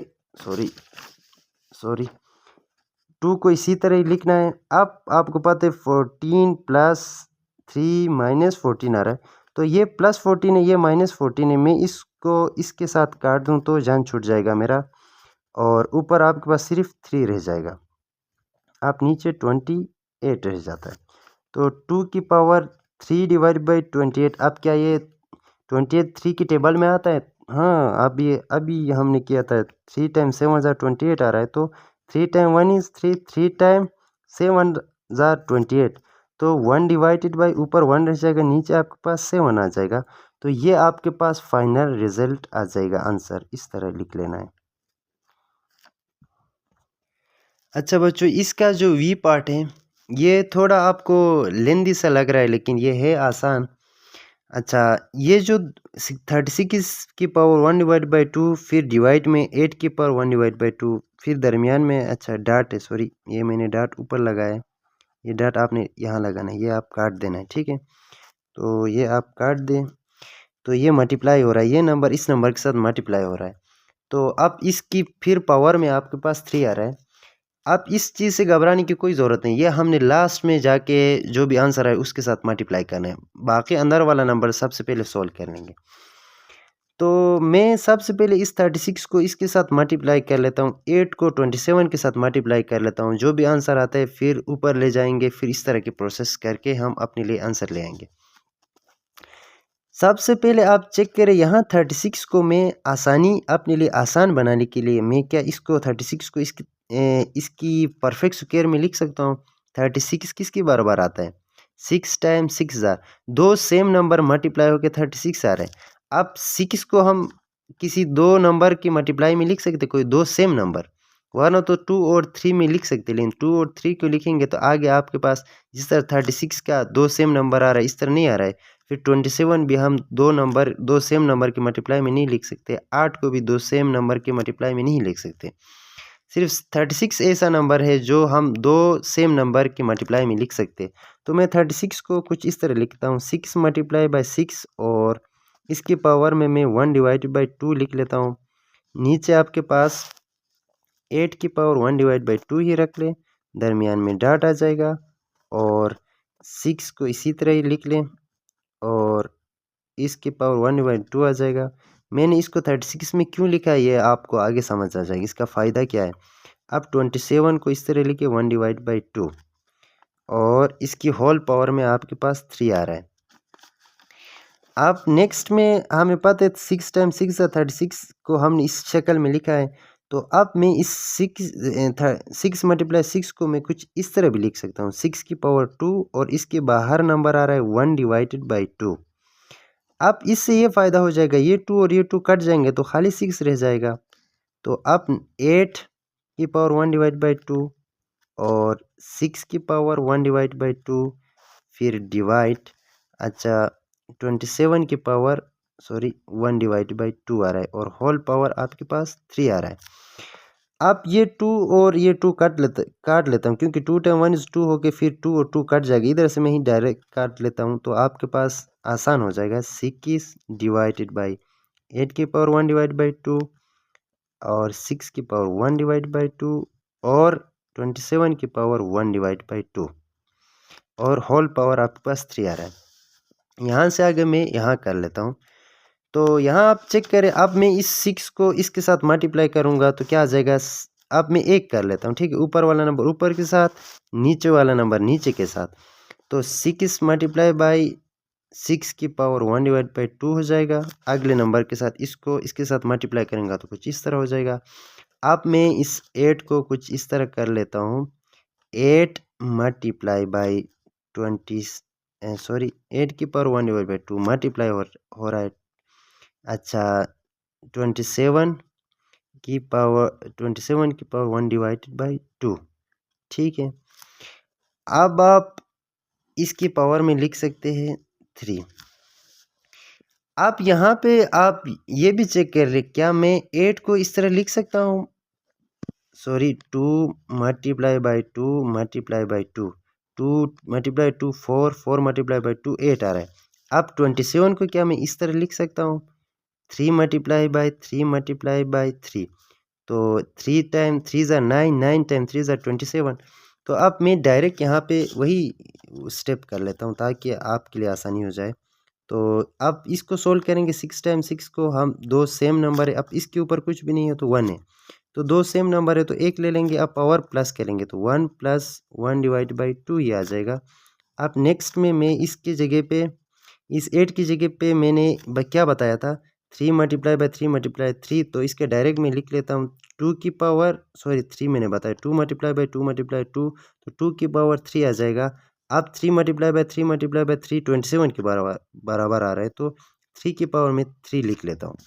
सॉरी 2 को इसी तरह ही लिखना है। अब आपको पता है 14 प्लस 3 माइनस 14 आ रहा है, तो ये प्लस 14 है, ये माइनस 14 है। मैं इसको इसके साथ काट दूं तो जान छूट जाएगा मेरा, और ऊपर आपके पास सिर्फ 3 रह जाएगा। आप नीचे 28 रह जाता है। तो 2 की पावर 3 डिवाइड बाई 28, अब क्या ये 28 3 की टेबल में आता है, हाँ, अभी हमने किया था 3 टाइम 7 ज़ार 28 आ रहा है, तो 3 टाइम 1 इज़ 3, 3 टाइम 7 ज़ार 28, तो 1 डिवाइडेड बाई ऊपर 1 रह जाएगा, नीचे आपके पास 7 आ जाएगा। तो ये आपके पास फाइनल रिजल्ट आ जाएगा, आंसर इस तरह लिख लेना है। अच्छा बच्चों, इसका जो वी पार्ट है ये थोड़ा आपको लेंदी सा लग रहा है, लेकिन ये है आसान। अच्छा, ये जो 36 की पावर 1 डिवाइड बाई 2, फिर डिवाइड में 8 की पावर 1 डिवाइड बाई 2, फिर दरमियान में अच्छा डाट है, सॉरी ये मैंने डाट ऊपर लगाया है, ये डाट आपने यहाँ लगाना है, ये आप काट देना है, ठीक है। तो ये आप काट दें, तो ये मल्टीप्लाई हो रहा है, ये नंबर इस नंबर के साथ मल्टीप्लाई हो रहा है। तो अब इसकी फिर पावर में आपके पास 3 आ रहा है। अब इस चीज़ से घबराने की कोई ज़रूरत नहीं, ये हमने लास्ट में जाके जो भी आंसर है उसके साथ मल्टीप्लाई करना है, बाकी अंदर वाला नंबर सबसे पहले सॉल्व कर लेंगे। तो मैं सबसे पहले इस 36 को इसके साथ मल्टीप्लाई कर लेता हूँ, 8 को 27 के साथ मल्टीप्लाई कर लेता हूँ, जो भी आंसर आता है फिर ऊपर ले जाएंगे, फिर इस तरह की प्रोसेस करके हम अपने लिए आंसर ले आएंगे। सबसे पहले आप चेक करें, यहाँ 36 को मैं अपने लिए आसान बनाने के लिए मैं क्या इसको 36 को इसकी परफेक्ट स्क्वायर में लिख सकता हूँ। 36 किसकी बराबर आता है, 6 टाइम 6 ज़ार, दो सेम नंबर मल्टीप्लाई होकर 36 आ रहे हैं। अब 6 को हम किसी दो नंबर की मल्टीप्लाई में लिख सकते, कोई दो सेम नंबर, वरना तो 2 और 3 में लिख सकते, लेकिन 2 और 3 को लिखेंगे तो आगे आपके पास जिस तरह 36 का दो सेम नंबर आ रहा है इस तरह नहीं आ रहा है। फिर 27 भी हम दो सेम नंबर के मल्टीप्लाई में नहीं लिख सकते, 8 को भी दो सेम नंबर के मल्टीप्लाई में नहीं लिख सकते। सिर्फ 36 ऐसा नंबर है जो हम दो सेम नंबर के मल्टीप्लाई में लिख सकते। तो मैं 36 को कुछ इस तरह लिखता हूँ, 6 मल्टीप्लाई बाई 6, और इसकी पावर में मैं 1 डिवाइडेड बाई 2 लिख लेता हूँ। नीचे आपके पास 8 की पावर 1 डिवाइड बाई 2 ही रख लें, दरमियान में डाट आ जाएगा, और 6 को इसी तरह ही लिख लें, और इसकी पावर 1 डिवाइड 2 आ जाएगा। मैंने इसको 36 में क्यों लिखा है ये आपको आगे समझ आ जाएगा, इसका फ़ायदा क्या है। अब 27 को इस तरह लिखे 1 डिवाइड बाई 2, और इसकी होल पावर में आपके पास 3 आ रहा है। अब नेक्स्ट में हमें पता है 6 टाइम 6 या 36 को हमने इस शक्ल में लिखा है। तो अब मैं इस 6 मल्टीप्लाई 6 को मैं कुछ इस तरह भी लिख सकता हूँ, 6 की पावर 2, और इसके बाहर नंबर आ रहा है 1 डिवाइडेड बाई 2। अब इससे ये फ़ायदा हो जाएगा, ये 2 और ये 2 कट जाएंगे तो खाली 6 रह जाएगा। तो अब 8 की पावर 1 डिवाइड बाई 2, और 6 की पावर 1 डिवाइड बाई 2, फिर डिवाइड, अच्छा 27 की पावर 1 डिवाइड बाई 2 आ रहा है, और होल पावर आपके पास 3 आ रहा है। अब ये 2 और ये 2 काट लेता हूँ, क्योंकि 2 टाइम 1 इज़ 2 होके फिर 2 और 2 कट जाएगी, इधर से मैं ही डायरेक्ट काट लेता हूँ, तो आपके पास आसान हो जाएगा। 6 डिवाइडेड बाई 8 की पावर 1 डिवाइड बाई 2, और 6 की पावर 1 डिवाइड बाई 2, और 27 की पावर 1 डिवाइड बाई 2, और होल पावर आपके पास 3 आ रहा है। यहाँ से आगे मैं यहाँ कर लेता हूँ। तो यहाँ आप चेक करें, अब मैं इस 6 को इसके साथ मल्टीप्लाई करूँगा तो क्या आ जाएगा। अब मैं एक कर लेता हूँ, ठीक है, ऊपर वाला नंबर ऊपर के साथ, नीचे वाला नंबर नीचे के साथ। तो 6 मल्टीप्लाई बाई 6 की पावर 1 डिवाइड बाई 2 हो जाएगा। अगले नंबर के साथ इसको इसके साथ मल्टीप्लाई करेंगे तो कुछ इस तरह हो जाएगा। अब मैं इस 8 को कुछ इस तरह कर लेता हूँ, 8 मल्टीप्लाई बाई 8 की पावर 1 डिवाइड बाई 2 मल्टीप्लाई हो रहा है, अच्छा 27 की पावर 1 डिवाइडेड बाई 2, ठीक है। अब आप इसकी पावर में लिख सकते हैं 3। आप यहाँ पे आप ये भी चेक कर ले, क्या मैं 8 को इस तरह लिख सकता हूँ, 2 multiply by 2 multiply by 2, 2 multiply 2 4, 4 multiply by 2 8 आ रहा है। अब 27 को क्या मैं इस तरह लिख सकता हूँ, 3 मल्टीप्लाई बाई 3 मल्टीप्लाई बाई 3, तो 3 टाइम 3 ज़ा 9, 9 टाइम 3 ज़ा 27। तो अब मैं डायरेक्ट यहाँ पे वही स्टेप कर लेता हूँ ताकि आपके लिए आसानी हो जाए। तो अब इसको सोल्व करेंगे, 6 टाइम 6 को हम दो सेम नंबर है, अब इसके ऊपर कुछ भी नहीं है तो 1 है, तो दो सेम नंबर है तो एक ले लेंगे, अब पावर प्लस करेंगे तो 1 प्लस 1 डिवाइड बाई 2 ही आ जाएगा। अब नेक्स्ट में मैं इसकी जगह पे इस 8 की जगह पे मैंने क्या बताया था, 3 मल्टीप्लाई बाई 3 मल्टीप्लाई 3, तो इसके डायरेक्ट में लिख लेता हूँ 2 की पावर 3 मैंने बताया, 2 मल्टीप्लाई बाई 2 मल्टीप्लाई 2, तो 2 की पावर 3 आ जाएगा। अब 3 मल्टीप्लाई बाई 3 मल्टीप्लाई बाई 3 27 के बराबर आ रहा है, तो 3 की पावर में 3 लिख लेता हूँ।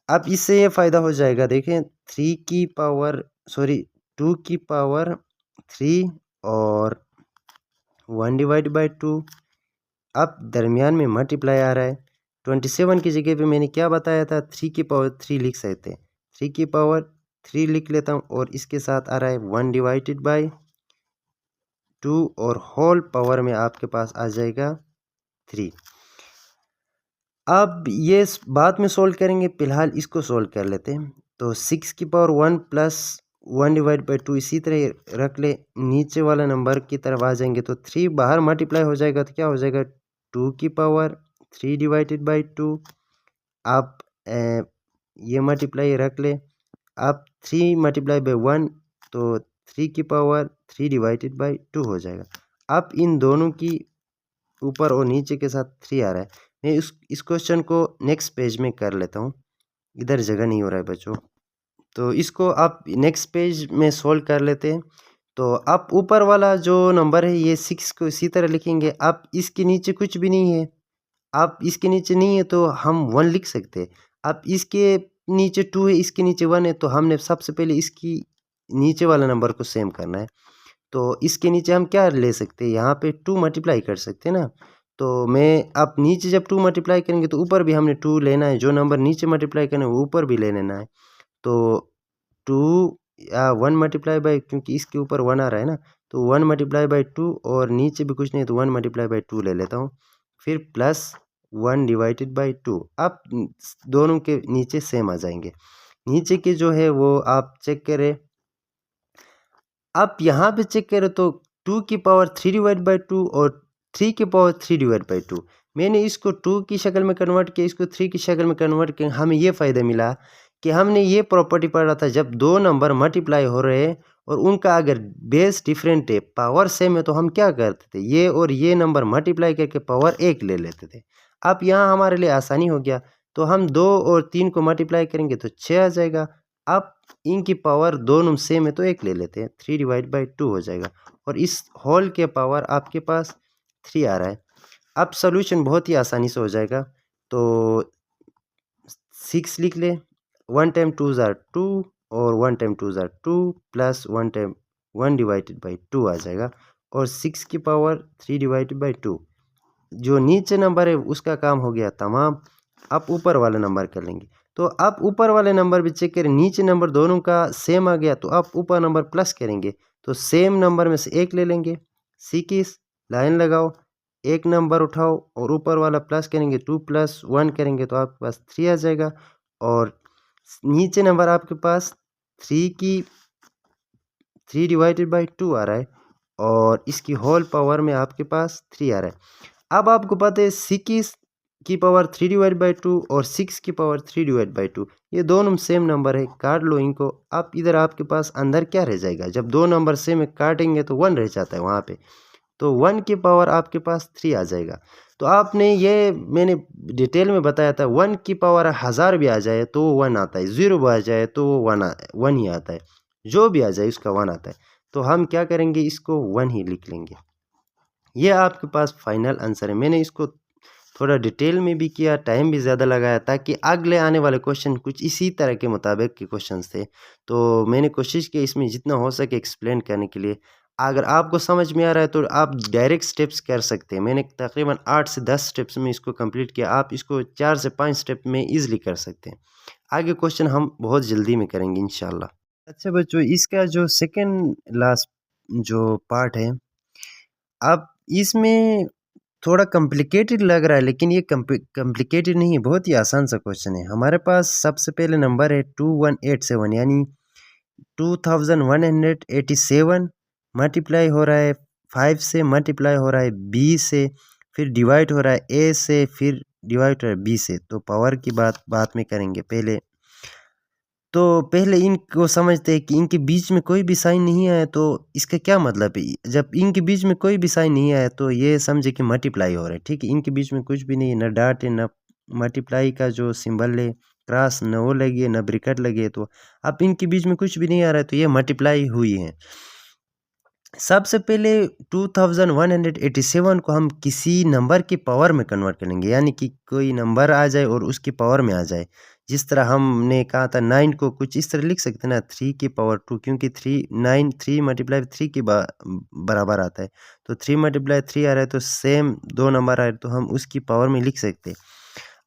अब इससे ये फ़ायदा हो जाएगा, देखें 3 की पावर 2 की पावर 3 और 1 डिवाइड बाई 2। अब दरमियान में मल्टीप्लाई आ रहा है, 27 की जगह पे मैंने क्या बताया था, 3 की पावर 3 लिख सकते हैं, 3 की पावर 3 लिख लेता हूँ और इसके साथ आ रहा है 1 डिवाइडेड बाई 2 और होल पावर में आपके पास आ जाएगा 3। अब ये बाद में सोल्व करेंगे, फ़िलहाल इसको सोल्व कर लेते हैं। तो 6 की पावर 1 प्लस 1 डिवाइड बाई 2 इसी तरह रख ले, नीचे वाला नंबर की तरफ आ जाएंगे तो 3 बाहर मल्टीप्लाई हो जाएगा तो क्या हो जाएगा 2 की पावर 3 डिवाइडेड बाई 2। आप ये मल्टीप्लाई रख ले, आप 3 मल्टीप्लाई बाई 1 तो 3 की पावर 3 डिवाइडेड बाई 2 हो जाएगा। अब इन दोनों की ऊपर और नीचे के साथ 3 आ रहा है, मैं इस क्वेश्चन को नेक्स्ट पेज में कर लेता हूँ, इधर जगह नहीं हो रहा है बच्चों, तो इसको आप नेक्स्ट पेज में सोल्व कर लेते हैं। तो आप ऊपर वाला जो नंबर है ये 6 को इसी तरह लिखेंगे, आप इसके नीचे कुछ भी नहीं है, आप इसके नीचे नहीं है तो हम 1 लिख सकते हैं। आप इसके नीचे 2 है, इसके नीचे 1 है, तो हमने सबसे पहले इसकी नीचे वाला नंबर को सेम करना है। तो इसके नीचे हम क्या ले सकते हैं, यहाँ पे 2 मल्टीप्लाई कर सकते हैं ना। तो मैं आप नीचे जब 2 मल्टीप्लाई करेंगे तो ऊपर भी हमने 2 लेना है, जो नंबर नीचे मल्टीप्लाई करना है वो ऊपर भी ले लेना है। तो 2 या 1 मल्टीप्लाई बाई, क्योंकि इसके ऊपर 1 आ रहा है ना, तो 1 मल्टीप्लाई बाई 2 और नीचे भी कुछ नहीं तो 1 मल्टीप्लाई बाई 2 ले लेता हूँ, फिर प्लस 1 डिवाइडेड बाई 2। अब दोनों के नीचे सेम आ जाएंगे, नीचे के जो है वो आप चेक करें। आप यहाँ पे चेक करें तो 2 की पावर 3 डिवाइड बाई 2 और 3 की पावर 3 डिवाइड बाई 2, मैंने इसको 2 की शक्ल में कन्वर्ट किया, इसको 3 की शक्ल में कन्वर्ट किया। हमें ये फ़ायदा मिला कि हमने ये प्रॉपर्टी पढ़ा था, जब दो नंबर मल्टीप्लाई हो रहे हैं और उनका अगर बेस डिफरेंट है, पावर सेम है, तो हम क्या करते थे, ये और ये नंबर मल्टीप्लाई करके पावर 1 ले लेते थे। अब यहाँ हमारे लिए आसानी हो गया, तो हम 2 और 3 को मल्टीप्लाई करेंगे तो 6 आ जाएगा। अब इनकी पावर दोनों सेम है तो 1 ले लेते हैं, 3 डिवाइड बाई 2 हो जाएगा और इस होल के पावर आपके पास 3 आ रहा है। अब सॉल्यूशन बहुत ही आसानी से हो जाएगा, तो 6 लिख ले, 1 टाइम 2 ज़ार 2 और 1 टाइम 2 ज़ार 2 प्लस 1 टाइम 1 डिवाइडेड बाई 2 आ जाएगा और 6 की पावर 3 डिवाइडेड बाई 2। जो नीचे नंबर है उसका काम हो गया तमाम। अब ऊपर वाला नंबर कर लेंगे, तो आप ऊपर वाले नंबर भी चेक करें, नीचे नंबर दोनों का सेम आ गया तो आप ऊपर नंबर प्लस करेंगे, तो सेम नंबर में से 1 ले लेंगे, सीकिस लाइन लगाओ, एक नंबर उठाओ और ऊपर वाला प्लस करेंगे, 2 प्लस 1 करेंगे तो आपके पास 3 आ जाएगा और नीचे नंबर आपके पास 3 डिवाइडेड बाई 2 आ रहा है और इसकी होल पावर में आपके पास 3 आ रहा है। अब आपको पता है 6 की पावर 3 डिवाइड बाई 2 और 6 की पावर 3 डिवाइड बाई 2, ये दोनों सेम नंबर है, काट लो इनको। अब इधर आपके पास अंदर क्या रह जाएगा, जब दो नंबर सेम है काटेंगे तो 1 रह जाता है वहाँ पे, तो 1 की पावर आपके पास 3 आ जाएगा। तो आपने ये मैंने डिटेल में बताया था, 1 की पावर 1000 भी आ जाए तो 1 आता है, 0 भी आ जाए तो 1 ही आता है, जो भी आ जाए उसका 1 आता है। तो हम क्या करेंगे, इसको 1 ही लिख लेंगे। ये आपके पास फाइनल आंसर है। मैंने इसको थोड़ा डिटेल में भी किया, टाइम भी ज़्यादा लगाया ताकि अगले आने वाले क्वेश्चन कुछ इसी तरह के मुताबिक के क्वेश्चंस थे, तो मैंने कोशिश की इसमें जितना हो सके एक्सप्लेन करने के लिए। अगर आपको समझ में आ रहा है तो आप डायरेक्ट स्टेप्स कर सकते हैं, मैंने तकरीबन 8 से 10 स्टेप्स में इसको कंप्लीट किया, आप इसको 4 से 5 स्टेप में ईजिली कर सकते हैं। आगे क्वेश्चन हम बहुत जल्दी में करेंगे इंशाल्लाह। अच्छा बच्चों, इसका जो सेकेंड लास्ट जो पार्ट है, अब इसमें थोड़ा कॉम्प्लिकेटेड लग रहा है, लेकिन ये कॉम्प्लिकेटेड नहीं है, बहुत ही आसान सा क्वेश्चन है। हमारे पास सबसे पहले नंबर है 2187, यानी 2187 मल्टीप्लाई हो रहा है 5 से, मल्टीप्लाई हो रहा है बी से, फिर डिवाइड हो रहा है ए से, फिर डिवाइड हो रहा है बी से। तो पावर की बात में करेंगे पहले, तो पहले इनको समझते हैं कि इनके बीच में कोई भी साइन नहीं आया, तो इसका क्या मतलब है। जब इनके बीच में कोई भी साइन नहीं आया तो ये समझे कि मल्टीप्लाई हो रहा है, ठीक है। इनके बीच में कुछ भी नहीं है, ना डॉट है ना मल्टीप्लाई का जो सिंबल है क्रॉस न वो लगी न ब्रैकेट लगे, तो अब इनके बीच में कुछ भी नहीं आ रहा है, तो ये मल्टीप्लाई हुई है। सबसे पहले 2187 को हम किसी नंबर की पावर में कन्वर्ट करेंगे, यानी कि कोई नंबर आ जाए और उसकी पावर में आ जाए। जिस तरह हमने कहा था 9 को कुछ इस तरह लिख सकते हैं ना, 3 की पावर 2, क्योंकि 3 मल्टीप्लाई 3 के बराबर आता है। तो 3 मल्टीप्लाई 3 आ रहा है, तो सेम दो नंबर आ रहे हैं, तो हम उसकी पावर में लिख सकते हैं।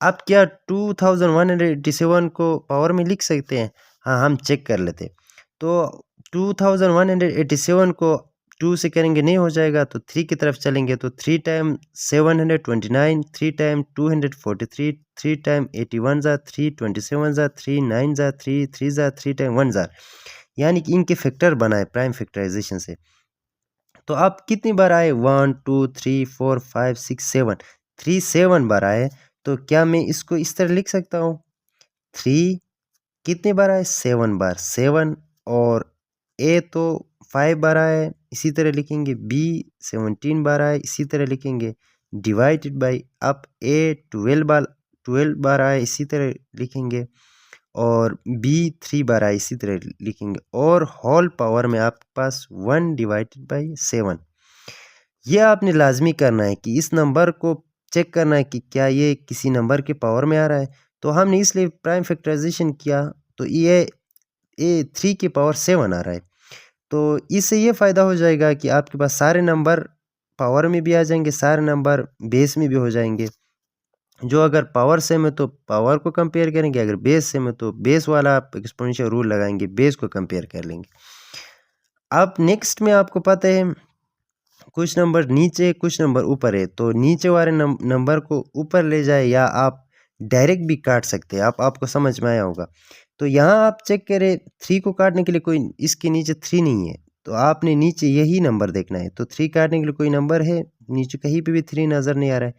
अब क्या 2187 को पावर में लिख सकते हैं? हाँ, हम चेक कर लेते हैं। तो 2187 को 2 से करेंगे नहीं हो जाएगा, तो 3 की तरफ चलेंगे, तो 3 टाइम 729, 3 टाइम 243, 3 टाइम 81 ज़ा 3, 27 ज़ा 3, 9 ज़ा 3, 3 ज़ा 3 टाइम 1 ज़ा, यानी कि इनके फैक्टर बनाए प्राइम फैक्टराइजेशन से। तो अब कितनी बार आए? 1 2 3 4 5 6 7, 3 7 बार आए। तो क्या मैं इसको इस तरह लिख सकता हूँ? 3 कितनी बार आए? 7 बार, 7, और ए तो 5 बार आए, इसी तरह लिखेंगे। बी 17 बार आए, इसी तरह लिखेंगे, डिवाइडेड बाई। अब ए 12 बार आए, इसी तरह लिखेंगे, और बी 3 बार आए, इसी तरह लिखेंगे, और होल पावर में आपके पास 1 डिवाइडेड बाई 7। ये आपने लाजमी करना है कि इस नंबर को चेक करना है कि क्या ये किसी नंबर के पावर में आ रहा है। तो हमने इसलिए प्राइम फैक्टराइजेशन किया, तो ये 3 की पावर 7 आ रहा है। तो इससे ये फ़ायदा हो जाएगा कि आपके पास सारे नंबर पावर में भी आ जाएंगे, सारे नंबर बेस में भी हो जाएंगे। जो अगर पावर सेम है तो पावर को कंपेयर करेंगे, अगर बेस सेम है तो बेस वाला आप एक्सपोनेंशियल रूल लगाएंगे, बेस को कंपेयर कर लेंगे। अब नेक्स्ट में आपको पता है कुछ नंबर नीचे कुछ नंबर ऊपर है, तो नीचे वाले नंबर को ऊपर ले जाए, या आप डायरेक्ट भी काट सकते हैं। आपको समझ में आया होगा। तो यहाँ आप चेक करें, 3 को काटने के लिए कोई इसके नीचे 3 नहीं है, तो आपने नीचे यही नंबर देखना है। तो 3 काटने के लिए कोई नंबर है नीचे? कहीं पे भी 3 नज़र नहीं आ रहा है।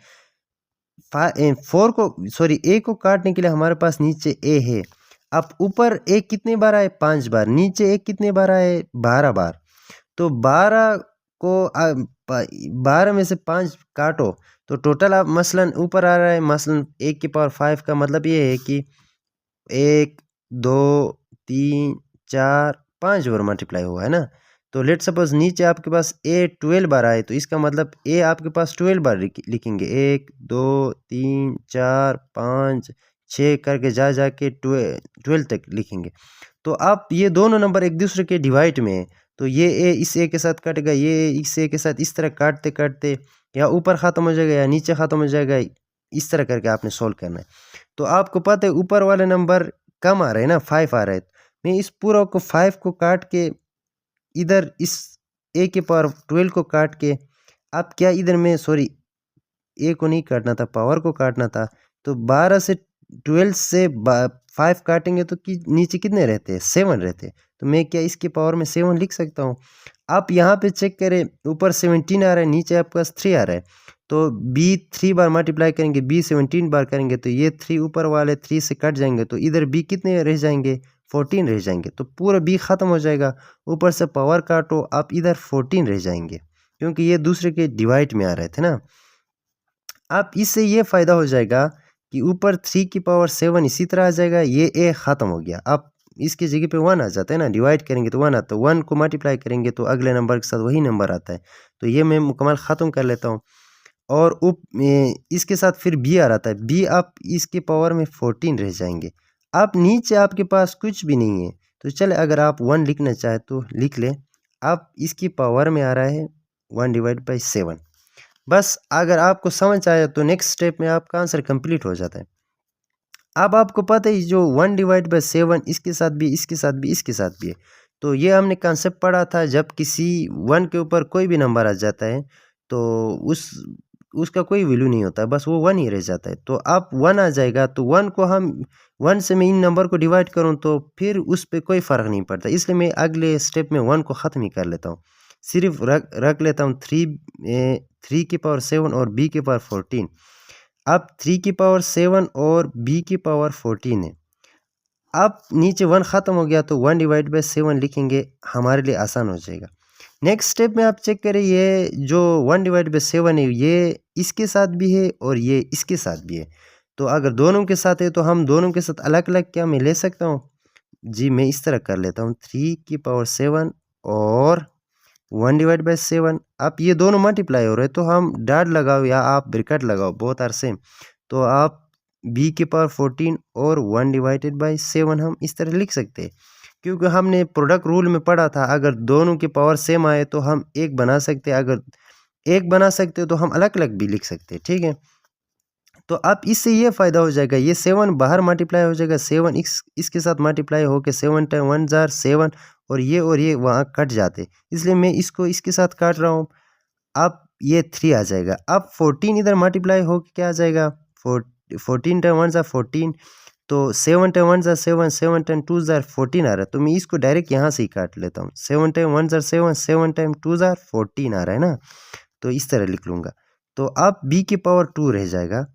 4 ए को काटने के लिए हमारे पास नीचे ए है। अब ऊपर ए कितने बार आए? 5 बार। नीचे ए कितने बार आए? 12 बार। तो 12 को 12 में से 5 काटो, तो टोटल आप मसलन ऊपर आ रहा है, मसलन 1 की पावर 5 का मतलब ये है कि 1 2 3 4 5 बार मल्टीप्लाई हुआ है ना। तो लेट सपोज नीचे आपके पास ए 12 बार आए, तो इसका मतलब ए आपके पास 12 बार लिखेंगे। 1 2 3 4 5 6 करके जा के 12 तक लिखेंगे। तो आप ये दोनों नंबर एक दूसरे के डिवाइड में है, तो ये ए इस ए के साथ कटेगा, ये इस ए के साथ, इस तरह काटते काटते या ऊपर ख़त्म हो जाएगा या नीचे ख़त्म हो जाएगा। इस तरह करके आपने सोल्व करना है। तो आपको पता है ऊपर वाले नंबर कम आ रहे हैं ना, 5 आ रहे हैं। मैं इस पूरा को 5 को काट के इधर इस ए के पावर 12 को काट के, अब क्या इधर में ए को नहीं काटना था, पावर को काटना था। तो 12 से 12 से 5 काटेंगे तो नीचे कितने रहते हैं? 7 रहते हैं। तो मैं क्या इसके पावर में 7 लिख सकता हूँ? आप यहाँ पे चेक करें, ऊपर 17 आ रहा है, नीचे आपके पास 3 आ रहा है। तो बी 3 बार मल्टीप्लाई करेंगे, बी 17 बार करेंगे, तो ये 3 ऊपर वाले 3 से कट जाएंगे, तो इधर बी कितने रह जाएंगे? 14 रह जाएंगे। तो पूरा बी ख़त्म हो जाएगा। ऊपर से पावर काटो, आप इधर 14 रह जाएंगे, क्योंकि ये दूसरे के डिवाइड में आ रहे थे ना। अब इससे ये फ़ायदा हो जाएगा कि ऊपर 3 की पावर 7 इसी तरह आ जाएगा, ये ए ख़त्म हो गया। अब इसकी जगह पे 1 आ जाता है ना, डिवाइड करेंगे तो 1 आता है, 1 को मल्टीप्लाई करेंगे तो अगले नंबर के साथ वही नंबर आता है। तो ये मैं मुकम्मल ख़त्म कर लेता हूँ। और इसके साथ फिर बी आ रहा था, बी आप इसके पावर में 14 रह जाएंगे। अब नीचे आपके पास कुछ भी नहीं है, तो चले अगर आप 1 लिखना चाहे तो लिख लें। अब इसकी पावर में आ रहा है 1 डिवाइड बाई 7। बस अगर आपको समझ आया तो नेक्स्ट स्टेप में आपका आंसर कंप्लीट हो जाता है। अब आपको पता है जो 1 डिवाइड बाई 7 इसके साथ भी, इसके साथ भी, इसके साथ भी है। तो ये हमने कंसेप्ट पढ़ा था, जब किसी 1 के ऊपर कोई भी नंबर आ जाता है तो उसका कोई वैल्यू नहीं होता है, बस वो 1 ही रह जाता है। तो अब 1 आ जाएगा, तो 1 को हम 1 से मैं इन नंबर को डिवाइड करूँ तो फिर उस पर कोई फ़र्क नहीं पड़ता, इसलिए मैं अगले स्टेप में 1 को ख़त्म ही कर लेता हूँ। सिर्फ रख लेता हूँ 3 की पावर 7 और बी की पावर 14। अब 3 की पावर 7 और बी की पावर 14 है। अब नीचे 1 ख़त्म हो गया, तो 1 डिवाइड बाई 7 लिखेंगे, हमारे लिए आसान हो जाएगा। नेक्स्ट स्टेप में आप चेक करें, ये जो 1 डिवाइड बाई 7 है ये इसके साथ भी है और ये इसके साथ भी है। तो अगर दोनों के साथ है तो हम दोनों के साथ अलग अलग क्या मैं ले सकता हूँ जी, मैं इस तरह कर लेता हूँ 3⁻7 और 1/7। अब ये दोनों मल्टीप्लाई हो रहे हैं तो हम डॉट लगाओ या आप ब्रैकेट लगाओ, बोथ आर सेम। तो आप b⁻14 और 1/7 हम इस तरह लिख सकते हैं, क्योंकि हमने प्रोडक्ट रूल में पढ़ा था अगर दोनों की पावर सेम आए तो हम एक बना सकते हैं, अगर एक बना सकते हो तो हम अलग अलग भी लिख सकते हैं, ठीक है। तो अब इससे ये फ़ायदा हो जाएगा, ये 7 बाहर मल्टीप्लाई हो जाएगा, 7 इसके साथ मल्टीप्लाई होकर 7 टाइम 1 जार 7 और ये वहाँ कट जाते, इसलिए मैं इसको इसके साथ काट रहा हूँ। अब ये 3 आ जाएगा। अब 14 इधर मल्टीप्लाई होकर क्या आ जाएगा 14 टाइम 1 जार 14, तो 7 टाइम 1 जार 7, 7 टाइम 2 जार 14 आ रहा है, तो मैं इसको डायरेक्ट यहाँ से ही काट लेता हूँ। 7 टाइम 1 जार 7, 7 टाइम 2 जार 14 आ रहा है ना, तो इस तरह लिख लूँगा। तो अब b⁻2 रह जाएगा,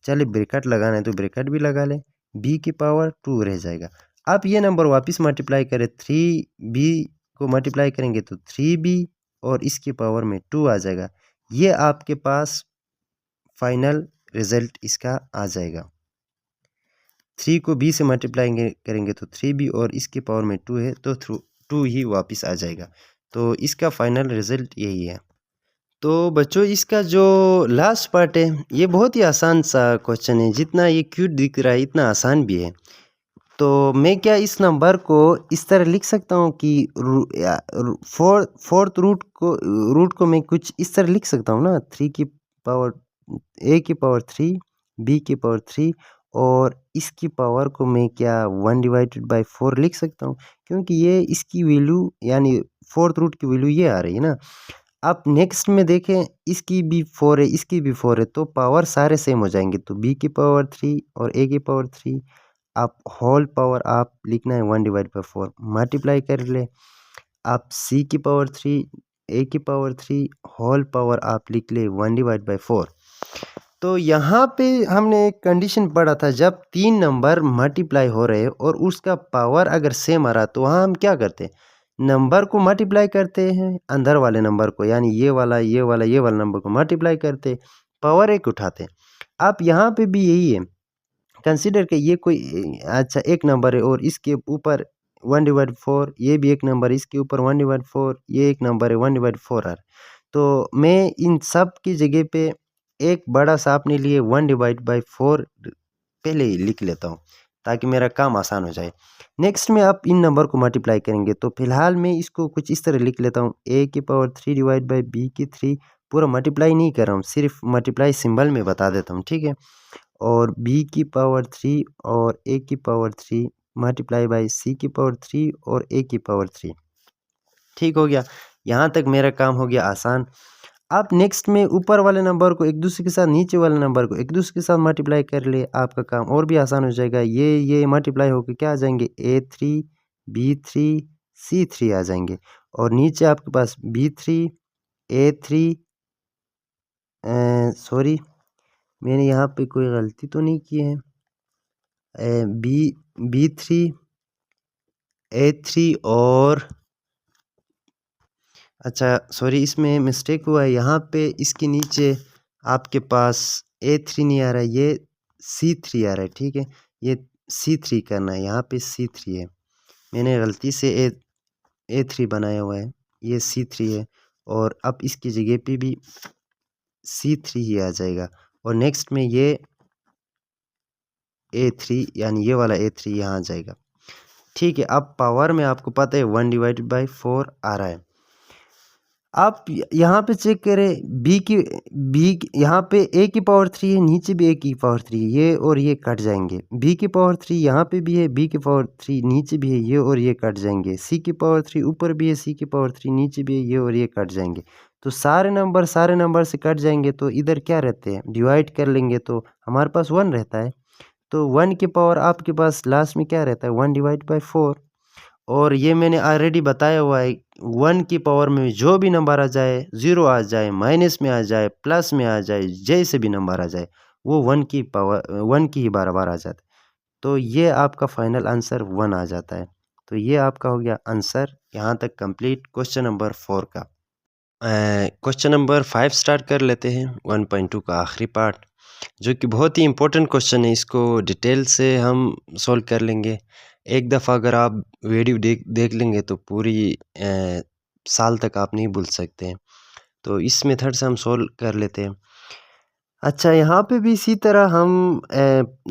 चलिए ब्रैकेट लगाना है तो ब्रैकेट भी लगा लें, b⁻2 रह जाएगा। अब ये नंबर वापस मल्टीप्लाई करें, 3b को मल्टीप्लाई करेंगे तो 3b और इसकी पावर में 2 आ जाएगा। ये आपके पास फाइनल रिजल्ट इसका आ जाएगा। 3 को b से मल्टीप्लाई करेंगे तो 3b और इसकी पावर में 2 है तो 2 ही वापस आ जाएगा। तो इसका फाइनल रिजल्ट यही है। तो बच्चों इसका जो लास्ट पार्ट है ये बहुत ही आसान सा क्वेश्चन है, जितना ये क्यूट दिख रहा है इतना आसान भी है। तो मैं क्या इस नंबर को इस तरह लिख सकता हूँ कि फोर्थ रूट को मैं कुछ इस तरह लिख सकता हूँ ना, 3 की पावर a⁻3 b⁻3 और इसकी पावर को मैं क्या 1/4 लिख सकता हूँ, क्योंकि ये इसकी वैल्यू यानी फोर्थ रूट की वैल्यू ये आ रही है ना। अब नेक्स्ट में देखें, इसकी भी 4 है, इसकी भी 4 है, तो पावर सारे सेम हो जाएंगे, तो b⁻3 और a⁻3 आप होल पावर आप लिखना है 1/4 मल्टीप्लाई कर ले। आप c⁻3 a⁻3 होल पावर आप लिख ले 1/4। तो यहाँ पे हमने एक कंडीशन पढ़ा था, जब 3 नंबर मल्टीप्लाई हो रहे और उसका पावर अगर सेम आ रहा तो वहाँ हम क्या करते हैं, नंबर को मल्टीप्लाई करते हैं अंदर वाले नंबर को, यानी ये वाला नंबर को मल्टीप्लाई करते, पावर एक उठाते। अब यहाँ पे भी यही है, कंसीडर कि ये कोई अच्छा एक नंबर है और इसके ऊपर 1/4, ये भी एक नंबर है इसके ऊपर 1/4, ये एक नंबर है 1/4 आ रहा है। तो मैं इन सब की जगह पे एक बड़ा सा अपने लिए 1/4 पहले ही लिख लेता हूँ, ताकि मेरा काम आसान हो जाए। नेक्स्ट में आप इन नंबर को मल्टीप्लाई करेंगे, तो फिलहाल मैं इसको कुछ इस तरह लिख लेता हूँ, a⁻3 डिवाइड बाई b⁻3, पूरा मल्टीप्लाई नहीं कर रहा हूँ, सिर्फ मल्टीप्लाई सिंबल में बता देता हूँ, ठीक है। और b⁻3 और a⁻3 मल्टीप्लाई बाई c⁻3 और a⁻3, ठीक हो गया। यहाँ तक मेरा काम हो गया आसान। अब नेक्स्ट में ऊपर वाले नंबर को एक दूसरे के साथ, नीचे वाले नंबर को एक दूसरे के साथ मल्टीप्लाई कर ले, आपका काम और भी आसान हो जाएगा। ये मल्टीप्लाई होकर क्या आ जाएंगे, a3 b3 c3 आ जाएंगे, और नीचे आपके पास b3 a3 सॉरी मैंने यहाँ पे कोई गलती तो नहीं की है, b3 a3 और अच्छा सॉरी इसमें मिस्टेक हुआ है, यहाँ पे इसके नीचे आपके पास a3 नहीं आ रहा है, ये c3 आ रहा है, ठीक है। ये c3 करना है, यहाँ पे c3 है, मैंने गलती से a3 बनाया हुआ है, ये c3 है, और अब इसकी जगह पे भी c3 ही आ जाएगा, और नेक्स्ट में ये a3 यानी ये वाला a3 यहाँ आ जाएगा, ठीक है। अब पावर में आपको पता है 1/4 आ रहा है। आप यहाँ पे चेक करें, b यहाँ पे a⁻3 है, नीचे भी a⁻3 है, ये और ये कट जाएंगे। b⁻3 यहाँ पे भी है, b⁻3 नीचे भी है, ये और ये कट जाएंगे। c⁻3 ऊपर भी है, c⁻3 नीचे भी है, ये और ये कट जाएंगे। तो सारे नंबर से कट जाएंगे, तो इधर क्या रहते हैं, डिवाइड कर लेंगे तो हमारे पास 1 रहता है। तो 1 की पावर आपके पास लास्ट में क्या रहता है, 1/4। और ये मैंने ऑलरेडी बताया हुआ है, 1 की पावर में जो भी नंबर आ जाए, 0 आ जाए, माइनस में आ जाए, प्लस में आ जाए, जैसे भी नंबर आ जाए वो 1 की पावर 1 की ही बार आ जाता है। तो ये आपका फाइनल आंसर 1 आ जाता है। तो ये आपका हो गया आंसर, यहाँ तक कंप्लीट क्वेश्चन नंबर 4 का। क्वेश्चन नंबर 5 स्टार्ट कर लेते हैं, 1.2 का आखिरी पार्ट। जो कि बहुत ही इम्पोर्टेंट क्वेश्चन है। इसको डिटेल से हम सॉल्व कर लेंगे। एक दफ़ा अगर आप वीडियो देख लेंगे तो पूरी साल तक आप नहीं भूल सकते हैं। तो इस मेथड से हम सॉल्व कर लेते हैं। अच्छा, यहाँ पे भी इसी तरह हम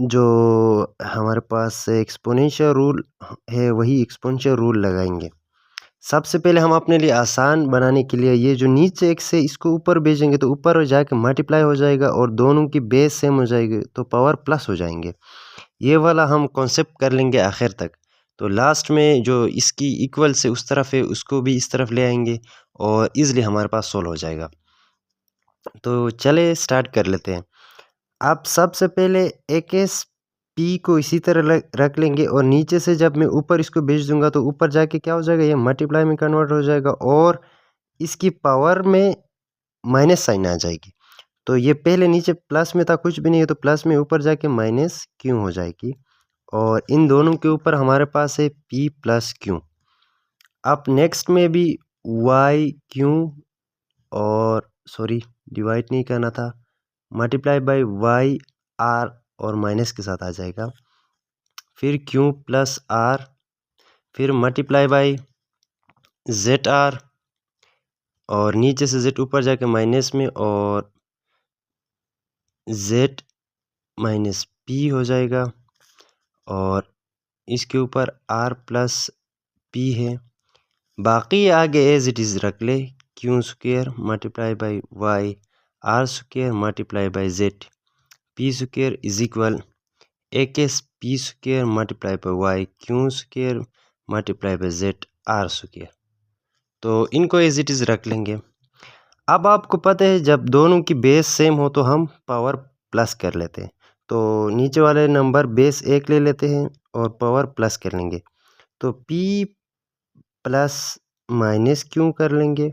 जो हमारे पास एक्सपोनेंशियल रूल है वही एक्सपोनेंशियल रूल लगाएंगे। सबसे पहले हम अपने लिए आसान बनाने के लिए ये जो नीचे एक्स है इसको ऊपर भेजेंगे तो ऊपर हो जाके मल्टीप्लाई हो जाएगा और दोनों की बेस सेम हो जाएगी तो पावर प्लस हो जाएंगे। ये वाला हम कॉन्सेप्ट कर लेंगे आखिर तक। तो लास्ट में जो इसकी इक्वल से उस तरफ है उसको भी इस तरफ ले आएंगे और ईज़िली हमारे पास सोल्व हो जाएगा। तो चले स्टार्ट कर लेते हैं। आप सबसे पहले एक एस पी को इसी तरह रख लेंगे और नीचे से जब मैं ऊपर इसको भेज दूंगा तो ऊपर जाके क्या हो जाएगा, ये मल्टीप्लाई में कन्वर्ट हो जाएगा और इसकी पावर में माइनस साइन आ जाएगी। तो ये पहले नीचे प्लस में था, कुछ भी नहीं है, तो प्लस में ऊपर जाके माइनस क्यों हो जाएगी और इन दोनों के ऊपर हमारे पास है पी प्लस क्यू। अब नेक्स्ट में भी वाई क्यू और सॉरी डिवाइड नहीं करना था, मल्टीप्लाई बाई वाई आर और माइनस के साथ आ जाएगा, फिर क्यू प्लस आर, फिर मल्टीप्लाई बाई जेड आर और नीचे से जेड ऊपर जाके माइनस में और जेड माइनस पी हो जाएगा और इसके ऊपर आर प्लस पी है। बाकी आगे एज इट इज़ रख ले, Q square multiply by Y are square multiply by Z P square is equal एक S P square multiply by Y Q square multiply by Z are square. तो इनको एज इट इज़ रख लेंगे। अब आपको पता है जब दोनों की बेस सेम हो तो हम पावर प्लस कर लेते हैं। तो नीचे वाले नंबर बेस 1 ले लेते हैं और पावर प्लस कर लेंगे। तो p प्लस माइनस क्यू कर लेंगे